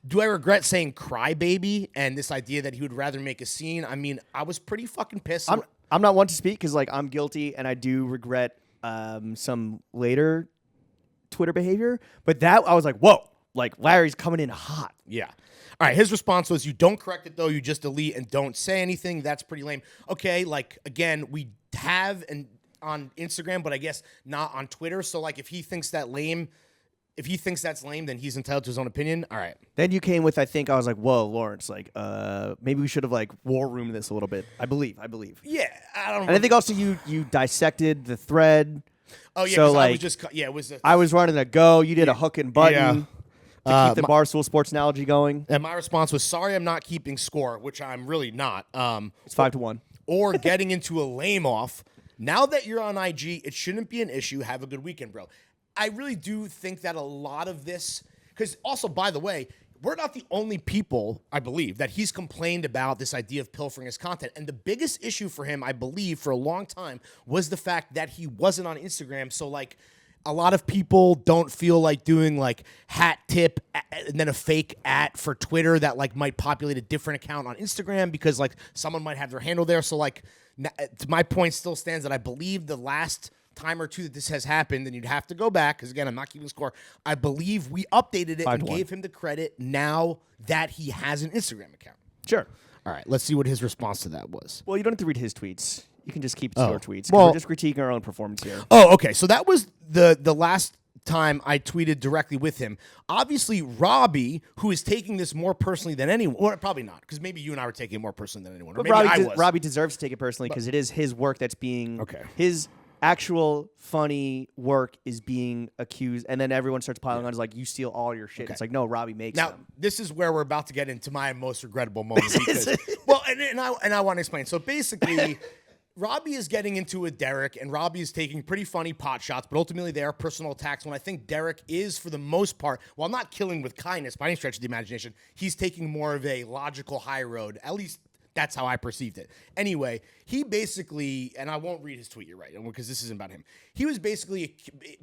do I regret saying crybaby and this idea that he would rather make a scene? I mean, I was pretty fucking pissed. I'm not one to speak because like I'm guilty and I do regret some later Twitter behavior, but that I was like, whoa, like Larry's coming in hot. Yeah. All right, his response was, you don't correct it, though. You just delete and don't say anything. That's pretty lame. Okay, like, again, we have on Instagram, but I guess not on Twitter. So, like, if he thinks that's lame, then he's entitled to his own opinion. All right. Then you came with, I think I was like, whoa, Lawrence, like, maybe we should have like war roomed this a little bit. I believe. Yeah, I don't know. And I think also you dissected the thread. Oh yeah, so like, it was. I was running a go. You did a hook and button to keep the Barstool Sports analogy going. And my response was, sorry, I'm not keeping score, which I'm really not. It's 5-1. Or getting into a lame off. Now that you're on IG, it shouldn't be an issue. Have a good weekend, bro. I really do think that a lot of this, because also, by the way, we're not the only people, I believe, that he's complained about this idea of pilfering his content. And the biggest issue for him, I believe, for a long time was the fact that he wasn't on Instagram. So, like, a lot of people don't feel like doing, like, hat tip and then a fake @ for Twitter that, like, might populate a different account on Instagram because, like, someone might have their handle there. So, like, my point still stands that I believe the last time or two that this has happened, then you'd have to go back, because again, I'm not keeping score. I believe we updated it and gave him the credit now that he has an Instagram account. Sure. All right, let's see what his response to that was. Well, you don't have to read his tweets. You can just keep it to your tweets. Well, we're just critiquing our own performance here. Oh, okay. So that was the last time I tweeted directly with him. Obviously, Robbie, who is taking this more personally than anyone, or probably not, because maybe you and I were taking it more personally than anyone. Or But maybe Robbie deserves to take it personally because it is his work that's being his actual funny work is being accused, and then everyone starts piling on. It's like, you steal all your shit. It's like, no, Robbie makes now, them. This is where we're about to get into my most regrettable moment. Because, well, and I want to explain. So basically, Robbie is getting into with Derek, and Robbie is taking pretty funny pot shots, but ultimately they are personal attacks. When I think Derek is, for the most part, while not killing with kindness by any stretch of the imagination, he's taking more of a logical high road. At least that's how I perceived it. Anyway, he basically, and I won't read his tweet, you're right, because this isn't about him. He was basically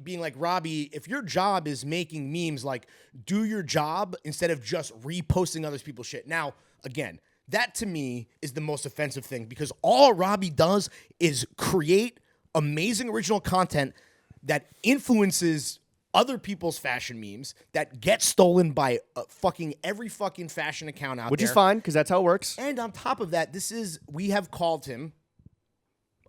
being like, Robbie, if your job is making memes, like, do your job instead of just reposting other people's shit. Now, again, that to me is the most offensive thing, because all Robbie does is create amazing original content that influences other people's fashion memes that get stolen by fucking every fucking fashion account out there. Which is fine, because that's how it works. And on top of that, we have called him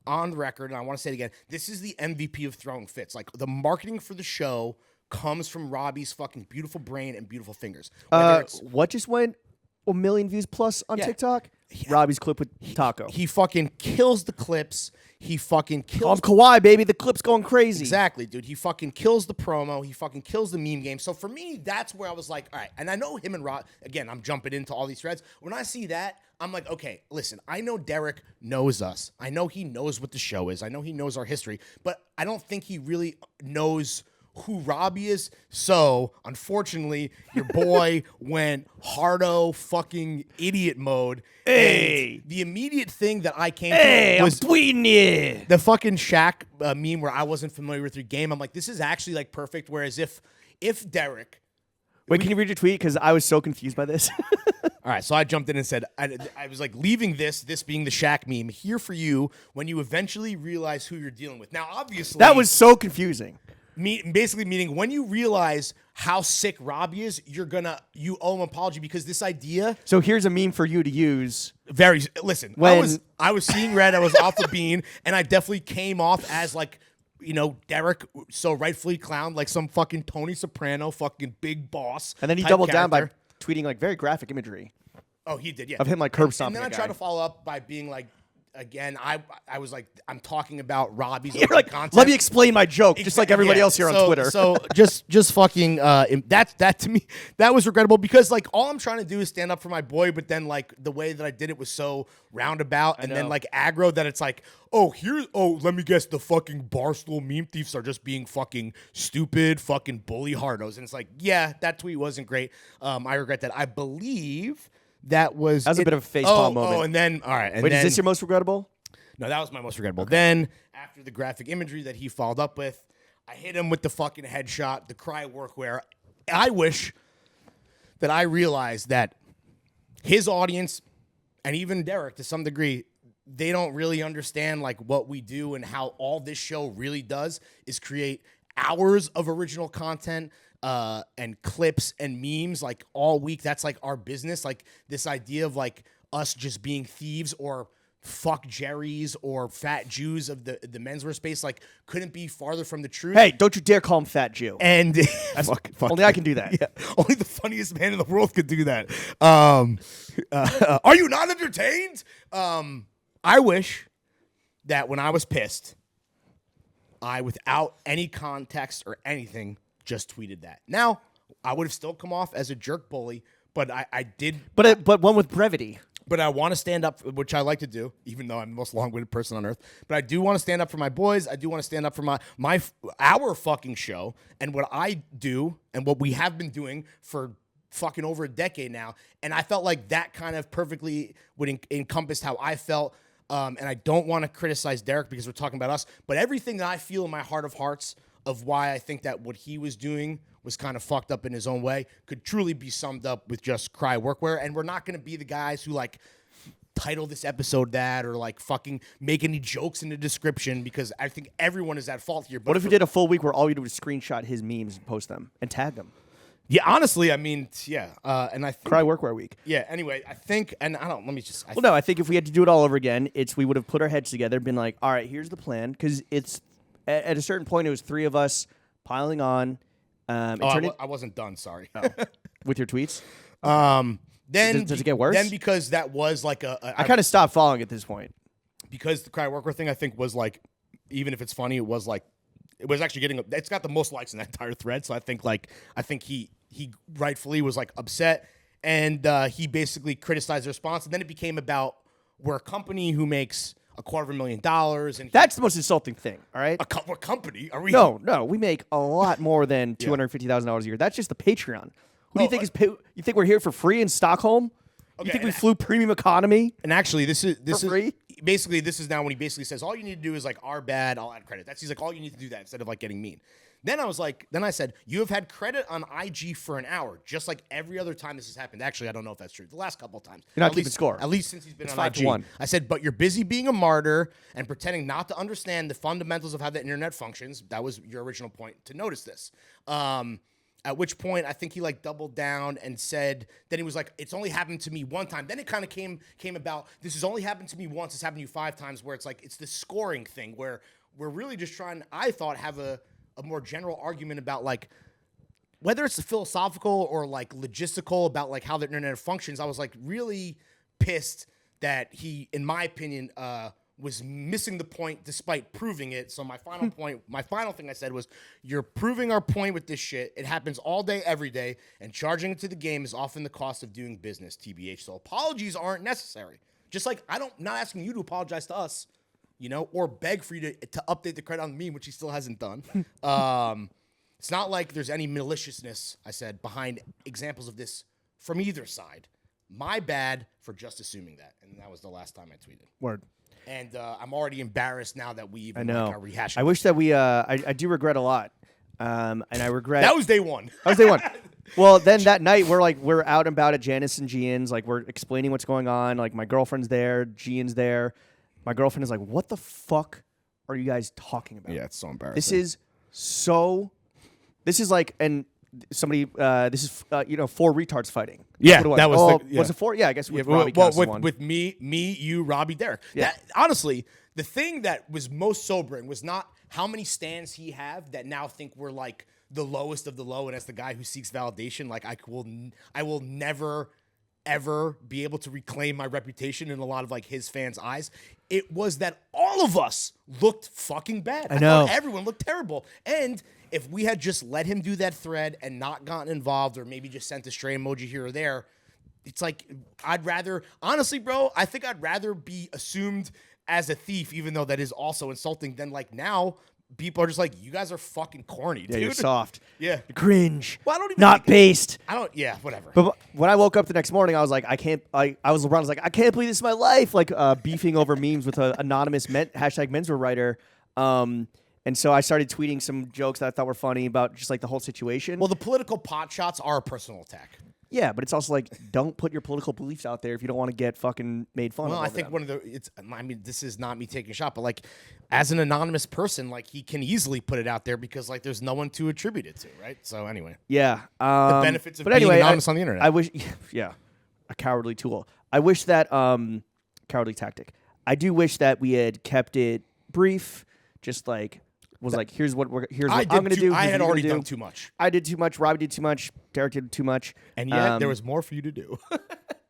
on the record, and I want to say it again, this is the MVP of throwing fits. Like, the marketing for the show comes from Robbie's fucking beautiful brain and beautiful fingers. What just went 1 million views plus on TikTok? Robbie's clip with Taco. He fucking kills the clips. He fucking kills... Kawhi, baby. The clip's going crazy. Exactly, dude. He fucking kills the promo. He fucking kills the meme game. So for me, that's where I was like, all right. And I know him and Rod... Again, I'm jumping into all these threads. When I see that, I'm like, okay, listen. I know Derek knows us. I know he knows what the show is. I know he knows our history. But I don't think he really knows who Robbie is. So, unfortunately, your boy went hardo fucking idiot mode. Hey! And the immediate thing that I came to was I'm tweeting you. The fucking Shaq meme where I wasn't familiar with your game. I'm like, this is actually like perfect. Whereas if Derek... Wait, can you read your tweet? Because I was so confused by this. All right, so I jumped in and said, I was like, leaving this being the Shaq meme, here for you when you eventually realize who you're dealing with. Now, obviously... That was so confusing. Basically meaning when you realize how sick Robbie is, you owe him an apology because this idea... So here's a meme for you to use. Listen, I was seeing red, I was off the bean, and I definitely came off as like... Derek so rightfully clowned like some fucking Tony Soprano, fucking big boss. And then he type doubled down by character. tweeting like very graphic imagery. Oh, he did, yeah. Of him like curb stomping. And then I tried to follow up by being like, again, I was like, I'm talking about Robbie's like, content. let me explain my joke, just like everybody else here on Twitter. So just fucking that to me, that was regrettable because like all I'm trying to do is stand up for my boy, but then like the way that I did it was so roundabout and then like aggro that it's like, let me guess, the fucking Barstool meme thieves are just being fucking stupid, fucking bully hardos. And it's like, yeah, that tweet wasn't great. I regret that. I believe that was a bit of a facepalm moment. Oh, and then all right. And wait, then, is this your most regrettable? No, that was my most regrettable. Then after the graphic imagery that he followed up with, I hit him with the fucking headshot, the cry workwear. I wish that I realized that his audience and even Derek to some degree, they don't really understand like what we do and how all this show really does is create hours of original content and clips and memes like all week. That's like our business. Like this idea of like us just being thieves or fuck Jerry's or fat Jews of the menswear space like couldn't be farther from the truth. Hey, don't you dare call him fat Jew. And only I can do that. Yeah, only the funniest man in the world could do that. Are you not entertained? I wish that when I was pissed, I, without any context or anything, just tweeted that. Now, I would have still come off as a jerk bully, but I did. But one with brevity. But I want to stand up, which I like to do, even though I'm the most long-winded person on earth. But I do want to stand up for my boys. I do want to stand up for our fucking show and what I do and what we have been doing for fucking over a decade now. And I felt like that kind of perfectly would encompass how I felt. And I don't want to criticize Derek because we're talking about us. But everything that I feel in my heart of hearts of why I think that what he was doing was kind of fucked up in his own way could truly be summed up with just cry workwear. And we're not going to be the guys who like title this episode that or like fucking make any jokes in the description because I think everyone is at fault here. But what if we did a full week where all you did was screenshot his memes and post them and tag them? Yeah, honestly, I mean, yeah. And I think, cry workwear week. Yeah, anyway, I think, and I don't, let me just. I think if we had to do it all over again, we would have put our heads together and been like, all right, here's the plan. Because it's, at a certain point, it was three of us piling on. I wasn't done, sorry. With your tweets? Then does it get worse? Then because that was like I kind of stopped following at this point. Because the cry workwear thing, I think, was like, even if it's funny, it was actually getting, it's got the most likes in that entire thread. So I think he rightfully was like upset and he basically criticized the response. And then it became about we're a company who makes $250,000 and that's the most insulting thing. All right. What company are we? No, we make a lot more than $250,000 a year. That's just the Patreon. Who do you think is? You think we're here for free in Stockholm? Okay, you think we flew premium economy? And actually, this is free? Basically, this is now when he basically says all you need to do is like our bad. I'll add credit. He's like all you need to do that instead of like getting mean. Then I said, you have had credit on IG for an hour, just like every other time this has happened. Actually, I don't know if that's true. The last couple of times. You're not keeping score. At least since he's been it's on 5-1. IG. I said, but you're busy being a martyr and pretending not to understand the fundamentals of how the internet functions. That was your original point to notice this. At which point, I think he like doubled down and said, then he was like, it's only happened to me one time. Then it kind of came about, this has only happened to me once. It's happened to you 5 times where it's like, it's this scoring thing where we're really just trying, I thought, have a more general argument about like whether it's philosophical or like logistical about like how the internet functions. I was like really pissed that he, in my opinion, was missing the point despite proving it. So my final thing I said was, you're proving our point with this shit. It happens all day, every day, and charging it to the game is often the cost of doing business, TBH. So apologies aren't necessary. Just like not asking you to apologize to us, or beg for you to update the credit on me, which he still hasn't done. It's not like there's any maliciousness, I said, behind examples of this from either side. My bad for just assuming that. And that was the last time I tweeted. Word. And I'm already embarrassed now that we even are rehashing. I wish that we, I do regret a lot. And I regret. That was day one. That was day one. Well, then that night we're out and about at Janice and Gian's, like we're explaining what's going on. Like my girlfriend's there, Gian's there. My girlfriend is like, "What the fuck are you guys talking about?" Yeah, it's so embarrassing. This is like, and somebody, this is, 4 retards fighting. Yeah, What that was was it 4? Yeah, I guess with well, Robbie counts as one. with me, you, Robbie, Derek. Yeah. Honestly, the thing that was most sobering was not how many stands he have that now think we're like the lowest of the low, and as the guy who seeks validation, like I will never ever be able to reclaim my reputation in a lot of like his fans' eyes. It was that all of us looked fucking bad. I know. thought everyone looked terrible. And if we had just let him do that thread and not gotten involved, or maybe just sent a stray emoji here or there, it's like I'd rather, honestly, bro, I think I'd rather be assumed as a thief, even though that is also insulting, than like now people are just like, you guys are fucking corny, dude. Yeah, you're soft. Yeah. You're cringe. Well, I don't even not think- based. Whatever. But when I woke up the next morning, I was like, I can't believe this is my life. Like beefing over memes with an anonymous hashtag menswear writer. And so I started tweeting some jokes that I thought were funny about just like the whole situation. Well, the political pot shots are a personal attack. Yeah, but it's also like, don't put your political beliefs out there if you don't want to get fucking made fun of. Well, I think this is not me taking a shot, but like as an anonymous person, like he can easily put it out there because like there's no one to attribute it to, right? So anyway. Yeah. The benefits of being anonymous on the internet. I wish, yeah, a cowardly tool. I wish that, cowardly tactic. I do wish that we had kept it brief, just like, here's what I'm going to do. I had already done too much. I did too much. Robbie did too much. Derek did too much. And yet there was more for you to do.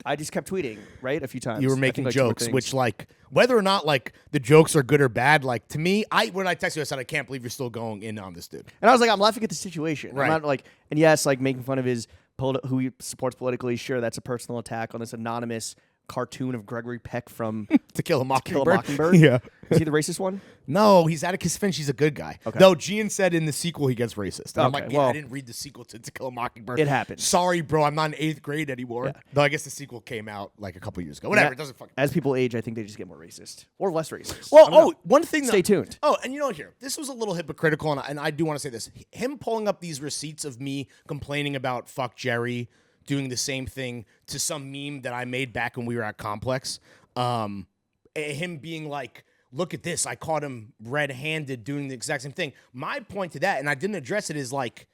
I just kept tweeting, right? A few times. You were making jokes, which like whether or not like the jokes are good or bad, like to me, when I texted you, I said, I can't believe you're still going in on this dude. And I was like, I'm laughing at the situation. Right. I'm not like, and yes, like making fun of his who he supports politically. Sure, that's a personal attack on this anonymous cartoon of Gregory Peck from To Kill a Mockingbird. Yeah. Is he the racist one? No, he's Atticus Finch. He's a good guy. Okay. No, Gian said in the sequel he gets racist. And I'm Okay, like, well, I didn't read the sequel to Kill a Mockingbird. It happened. Sorry, bro. I'm not in 8th grade anymore. Yeah. Though I guess the sequel came out like a couple years ago. Whatever. Yeah. It doesn't fucking. As people age, I think they just get more racist or less racist. Well, one thing. Stay tuned. Oh, and you know, here, this was a little hypocritical, and I do want to say this. Him pulling up these receipts of me complaining about fuck Jerry doing the same thing to some meme that I made back when we were at Complex. Him being like, look at this, I caught him red-handed doing the exact same thing. My point to that, and I didn't address it, is like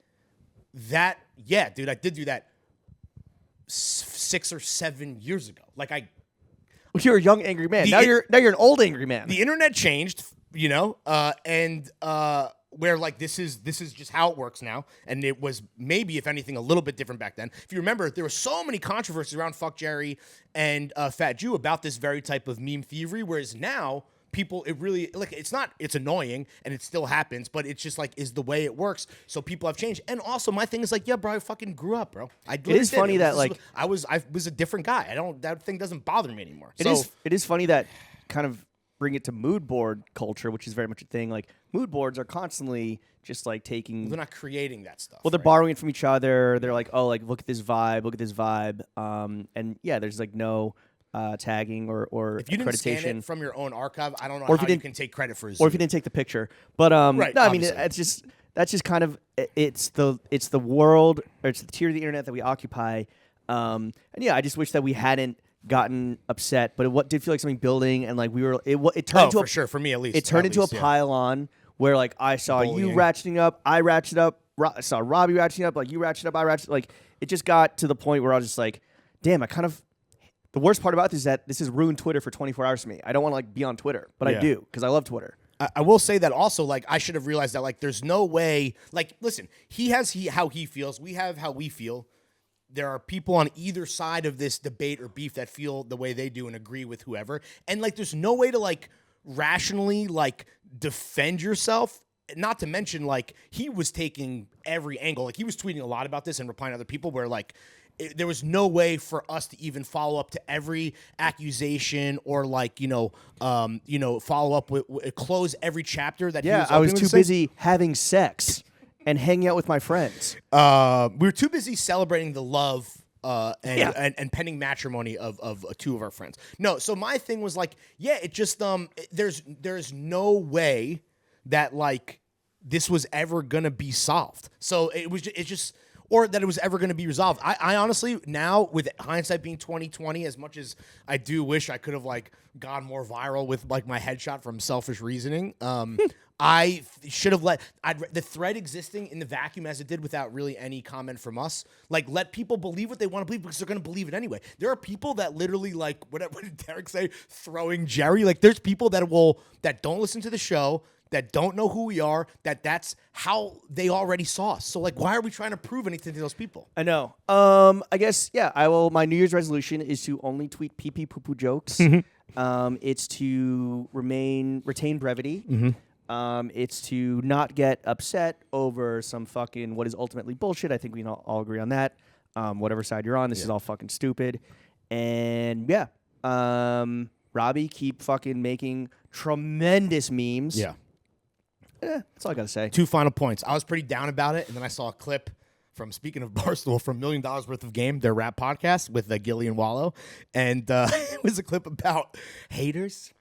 that, yeah, dude, I did do that 6 or 7 years ago. Like You're a young angry man. Now you're an old angry man. the internet changed, you know, and where like this is just how it works now, and it was maybe, if anything, a little bit different back then. If you remember, there were so many controversies around Fuck Jerry and Fat Jew about this very type of meme thievery, whereas now people, it really, like, it's annoying and it still happens, but it's just like is the way it works. So people have changed, and also my thing is like, yeah, bro, I fucking grew up, bro. It is funny that like I was a different guy. That thing doesn't bother me anymore. It is funny that kind of bring it to mood board culture, which is very much a thing. Like mood boards are constantly just like taking. They're not creating that stuff. Well, they're right? borrowing it from each other. They're like, oh, like look at this vibe. And yeah, there's like no tagging or If you didn't accreditation scan it from your own archive, I don't know Or if how you you didn't- can take credit for. or if you didn't take the picture. But Right, no, I mean obviously. that's just kind of it's the world, or it's the tier of the internet that we occupy. And yeah, I just wish that we hadn't gotten upset, but it did feel like something building, and like we were it turned into for sure, for me at least. it turned at into least, a yeah. pile on where like I saw you Bullying. ratcheting up, I ratcheted up, I saw Robbie ratcheting up, like you ratcheted up, I ratcheted, like it just got to the point where I was just like, damn, I kind of. The worst part about this is that this has ruined Twitter for 24 hours for me. I don't want to like be on Twitter, but I Yeah. do because I love Twitter. I will say that also, like, I should have realized that, like, there's no way, like, listen, he has how he feels, we have how we feel. There are people on either side of this debate or beef that feel the way they do and agree with whoever. And, like, there's no way to, like, rationally, like, defend yourself. Not to mention, like, he was taking every angle. Like, he was tweeting a lot about this and replying to other people where, like, there was no way for us to even follow up to every accusation or like follow up with close every chapter that. Yeah, I was too busy having sex and hanging out with my friends. We were too busy celebrating the love and pending matrimony of two of our friends. No, so my thing was like, yeah, it just there's no way that like this was ever gonna be solved. So it's just. or that it was ever going to be resolved. I honestly, now with hindsight being 2020, as much as I do wish I could have like gone more viral with like my headshot from selfish reasoning, I should have let the thread existing in the vacuum as it did without really any comment from us, like let people believe what they want to believe because they're going to believe it anyway. There are people that literally like, what did Derek say? Throwing Jerry. Like there's people that don't listen to the show, that don't know who we are, that's how they already saw us. So like, why are we trying to prove anything to those people? I know. I guess, yeah, my New Year's resolution is to only tweet pee-pee poo-poo jokes. It's to retain brevity. It's to not get upset over some fucking what is ultimately bullshit. I think we can all agree on that. Whatever side you're on, this is all fucking stupid. And yeah, Robbie, keep fucking making tremendous memes. Yeah. That's all I gotta say. 2 final points. I was pretty down about it, and then I saw a clip from, speaking of Barstool, from $1 Million Worth of Game, their rap podcast with Gilly and Wallow, and it was a clip about haters.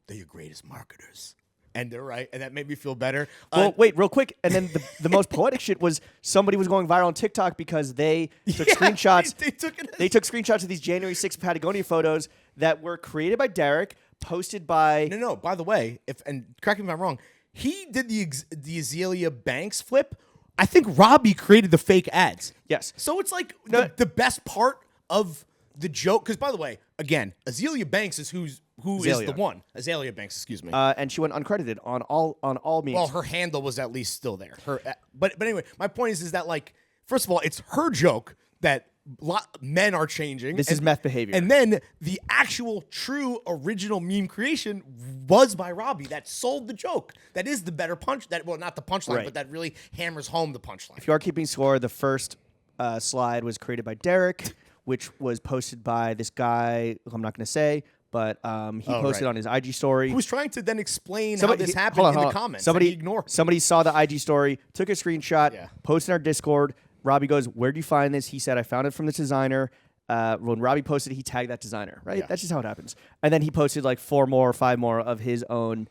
They're your greatest marketers. And they're right, and that made me feel better. Well, wait, real quick, and then the most poetic shit was somebody was going viral on TikTok because they took screenshots. They took screenshots of these January 6th Patagonia photos that were created by Derek, posted by... No, by the way, and correct me if I'm wrong, he did the Azealia Banks flip. I think Robbie created the fake ads. Yes. So it's like the best part of the joke, because by the way, again, Azealia Banks is who is the one. Azealia Banks, excuse me. And she went uncredited on all memes. Well, her handle was at least still there. But anyway, my point is that like, first of all, it's her joke that men are changing. This is meth behavior. And then the actual true original meme creation was by Robbie that sold the joke. That is the better punch. Not the punchline, right, but that really hammers home the punchline. If you are keeping score, the first slide was created by Derek, which was posted by this guy who I'm not going to say, but he posted on his IG story. Who was trying to then explain how this happened in the comments. Somebody saw the IG story, took a screenshot, posted in our Discord. Robbie goes, "Where'd you find this?" He said, "I found it from this designer." When Robbie posted it, he tagged that designer, right? Yeah. That's just how it happens. And then he posted like 5 more of his own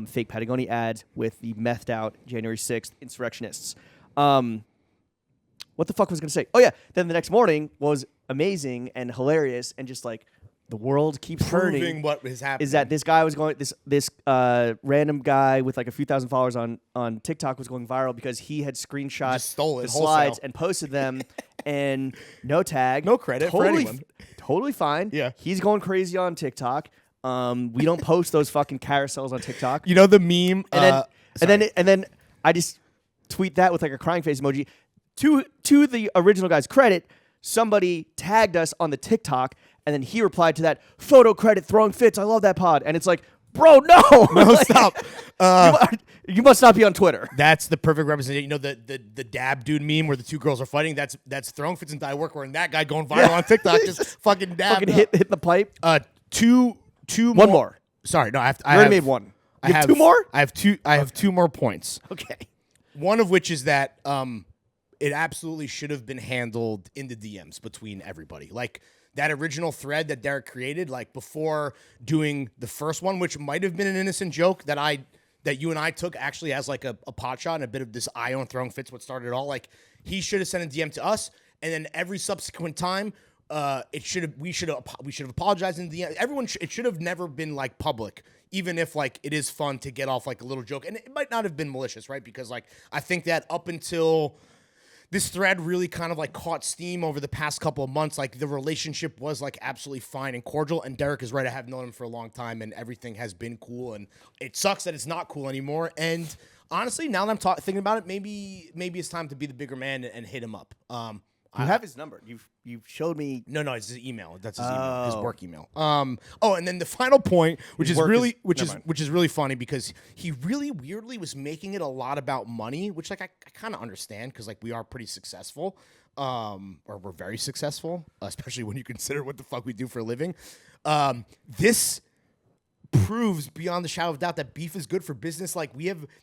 fake Patagonia ads with the methed out January 6th insurrectionists. What the fuck was I going to say? Oh, yeah. Then the next morning was amazing and hilarious and just like the world keeps proving turning. What is happening is that this guy was going, this random guy with like a few thousand followers on TikTok was going viral because he had screenshot the slides and posted them and no tag. No credit for anyone. Totally fine. Yeah. He's going crazy on TikTok. We don't post those fucking carousels on TikTok. You know the meme? And then I just tweet that with like a crying face emoji. To the original guy's credit, somebody tagged us on the TikTok, and then he replied to that, "Photo credit, throwing fits. I love that pod." And it's like, bro, no. No, stop. You must not be on Twitter. That's the perfect representation. You know the dab dude meme where the two girls are fighting? That's throwing fits and die work, where that guy going viral on TikTok just fucking dab. Fucking hit the pipe. Two One more. Sorry, no, I already made one. You have 2 more? I have 2. I have 2 more points. Okay. One of which is that it absolutely should have been handled in the DMs between everybody. Like that original thread that Derek created, like before doing the first one, which might have been an innocent joke that you and I took actually as like a pot shot and a bit of this Ion throwing fits what started it all. Like he should have sent a DM to us, and then every subsequent time, we should have apologized in the DM. It should have never been like public, even if like it is fun to get off like a little joke, and it might not have been malicious, right? Because like I think that up until this thread really kind of like caught steam over the past couple of months, like the relationship was like absolutely fine and cordial. And Derek is right. I have known him for a long time and everything has been cool. And it sucks that it's not cool anymore. And honestly, now that I'm thinking about it, maybe it's time to be the bigger man and hit him up. You have his number. You've showed me. No, it's his email. That's his email, his work email. And then the final point, which is really funny because he really weirdly was making it a lot about money, which like I kind of understand because like we are pretty successful, or we're very successful, especially when you consider what the fuck we do for a living. This proves beyond the shadow of doubt that beef is good for business. Like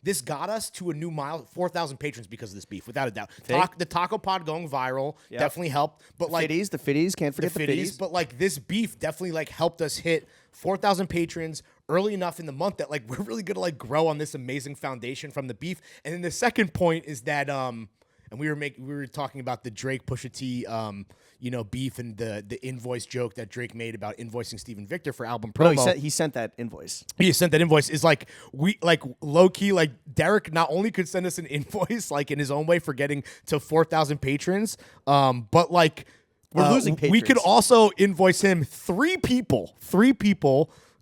this got us to a new mile, 4,000 patrons because of this beef, without a doubt. The taco pod going viral definitely helped. But like the fitties, can't forget the fitties. But like this beef definitely like helped us hit 4,000 patrons early enough in the month that like we're really gonna like grow on this amazing foundation from the beef. And then the second point is that and we were talking about the Drake Pusha T beef and the invoice joke that Drake made about invoicing Steven Victor for album promo. No, he sent that invoice. He sent that invoice. Is like low key, like Derek not only could send us an invoice like in his own way for getting to 4,000 patrons, but like we're losing patrons. We could also invoice him 3 people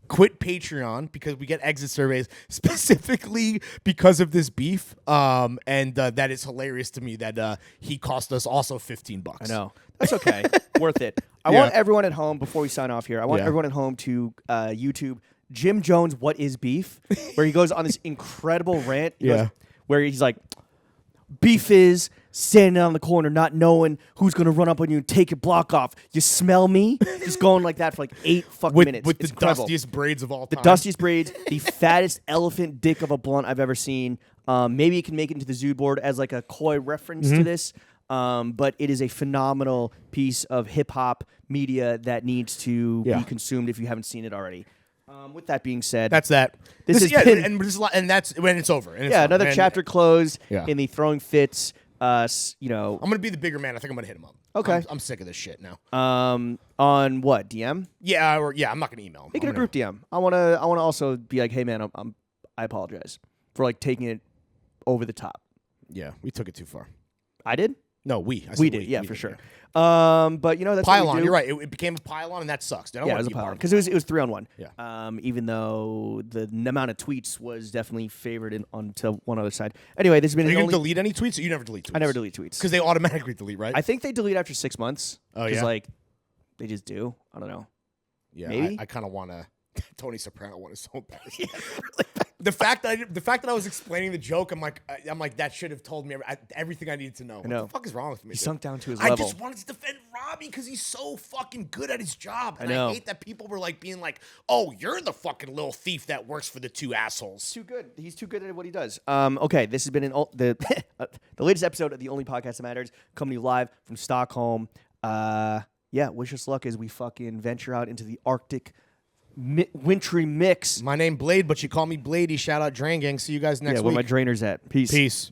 quit Patreon because we get exit surveys specifically because of this beef. And that is hilarious to me that he cost us also $15. I know. That's okay. Worth it. I want everyone at home, before we sign off here, I want everyone at home to YouTube Jim Jones, What is Beef? Where he goes on this incredible rant where he's like, beef is standing on the corner not knowing who's going to run up on you and take your block off. You smell me? Just going like that for like 8 fucking minutes. With it's the incredible. dustiest braids of all time. The dustiest braids, the fattest elephant dick of a blunt I've ever seen. Maybe you can make it into the Zood board as like a coy reference to this. But it is a phenomenal piece of hip-hop media that needs to be consumed if you haven't seen it already. With that being said, that's that. This has been, and that's when it's over. And it's another chapter closed in the throwing fits. I'm gonna be the bigger man. I think I'm gonna hit him up. Okay, I'm sick of this shit now. On what, DM? Yeah, I'm not gonna email him. Make it a group DM. I wanna also be like, hey man, I apologize for like taking it over the top. Yeah, we took it too far. I did. No, we did. Yeah, for sure. But that's pylon. what we do. You're right. It became a pylon, and that sucks. It was a pylon because it was 3-on-1. Yeah. Even though the amount of tweets was definitely favored onto one other side. Anyway, this has been. Are you gonna delete any tweets? Or you never delete tweets? I never delete tweets because they automatically delete, right? I think they delete after 6 months. Oh yeah. Like they just do. I don't know. Yeah. Maybe. I kind of want to. Tony Soprano one is so embarrassing. The fact that I was explaining the joke, I'm like that should have told me everything I needed to know. I know. What the fuck is wrong with me? He sunk down to his I level. just wanted to defend Robbie because he's so fucking good at his job. And I know. I hate that people were like being like, "Oh, you're the fucking little thief that works for the 2 assholes." Too good. He's too good at what he does. Okay, this has been the latest episode of the only podcast that matters, coming to you live from Stockholm. Wish us luck as we fucking venture out into the Arctic. Wintry mix. My name Blade, but you call me Bladey. Shout out Drain Gang. See you guys next week. Where my drainer's at. Peace.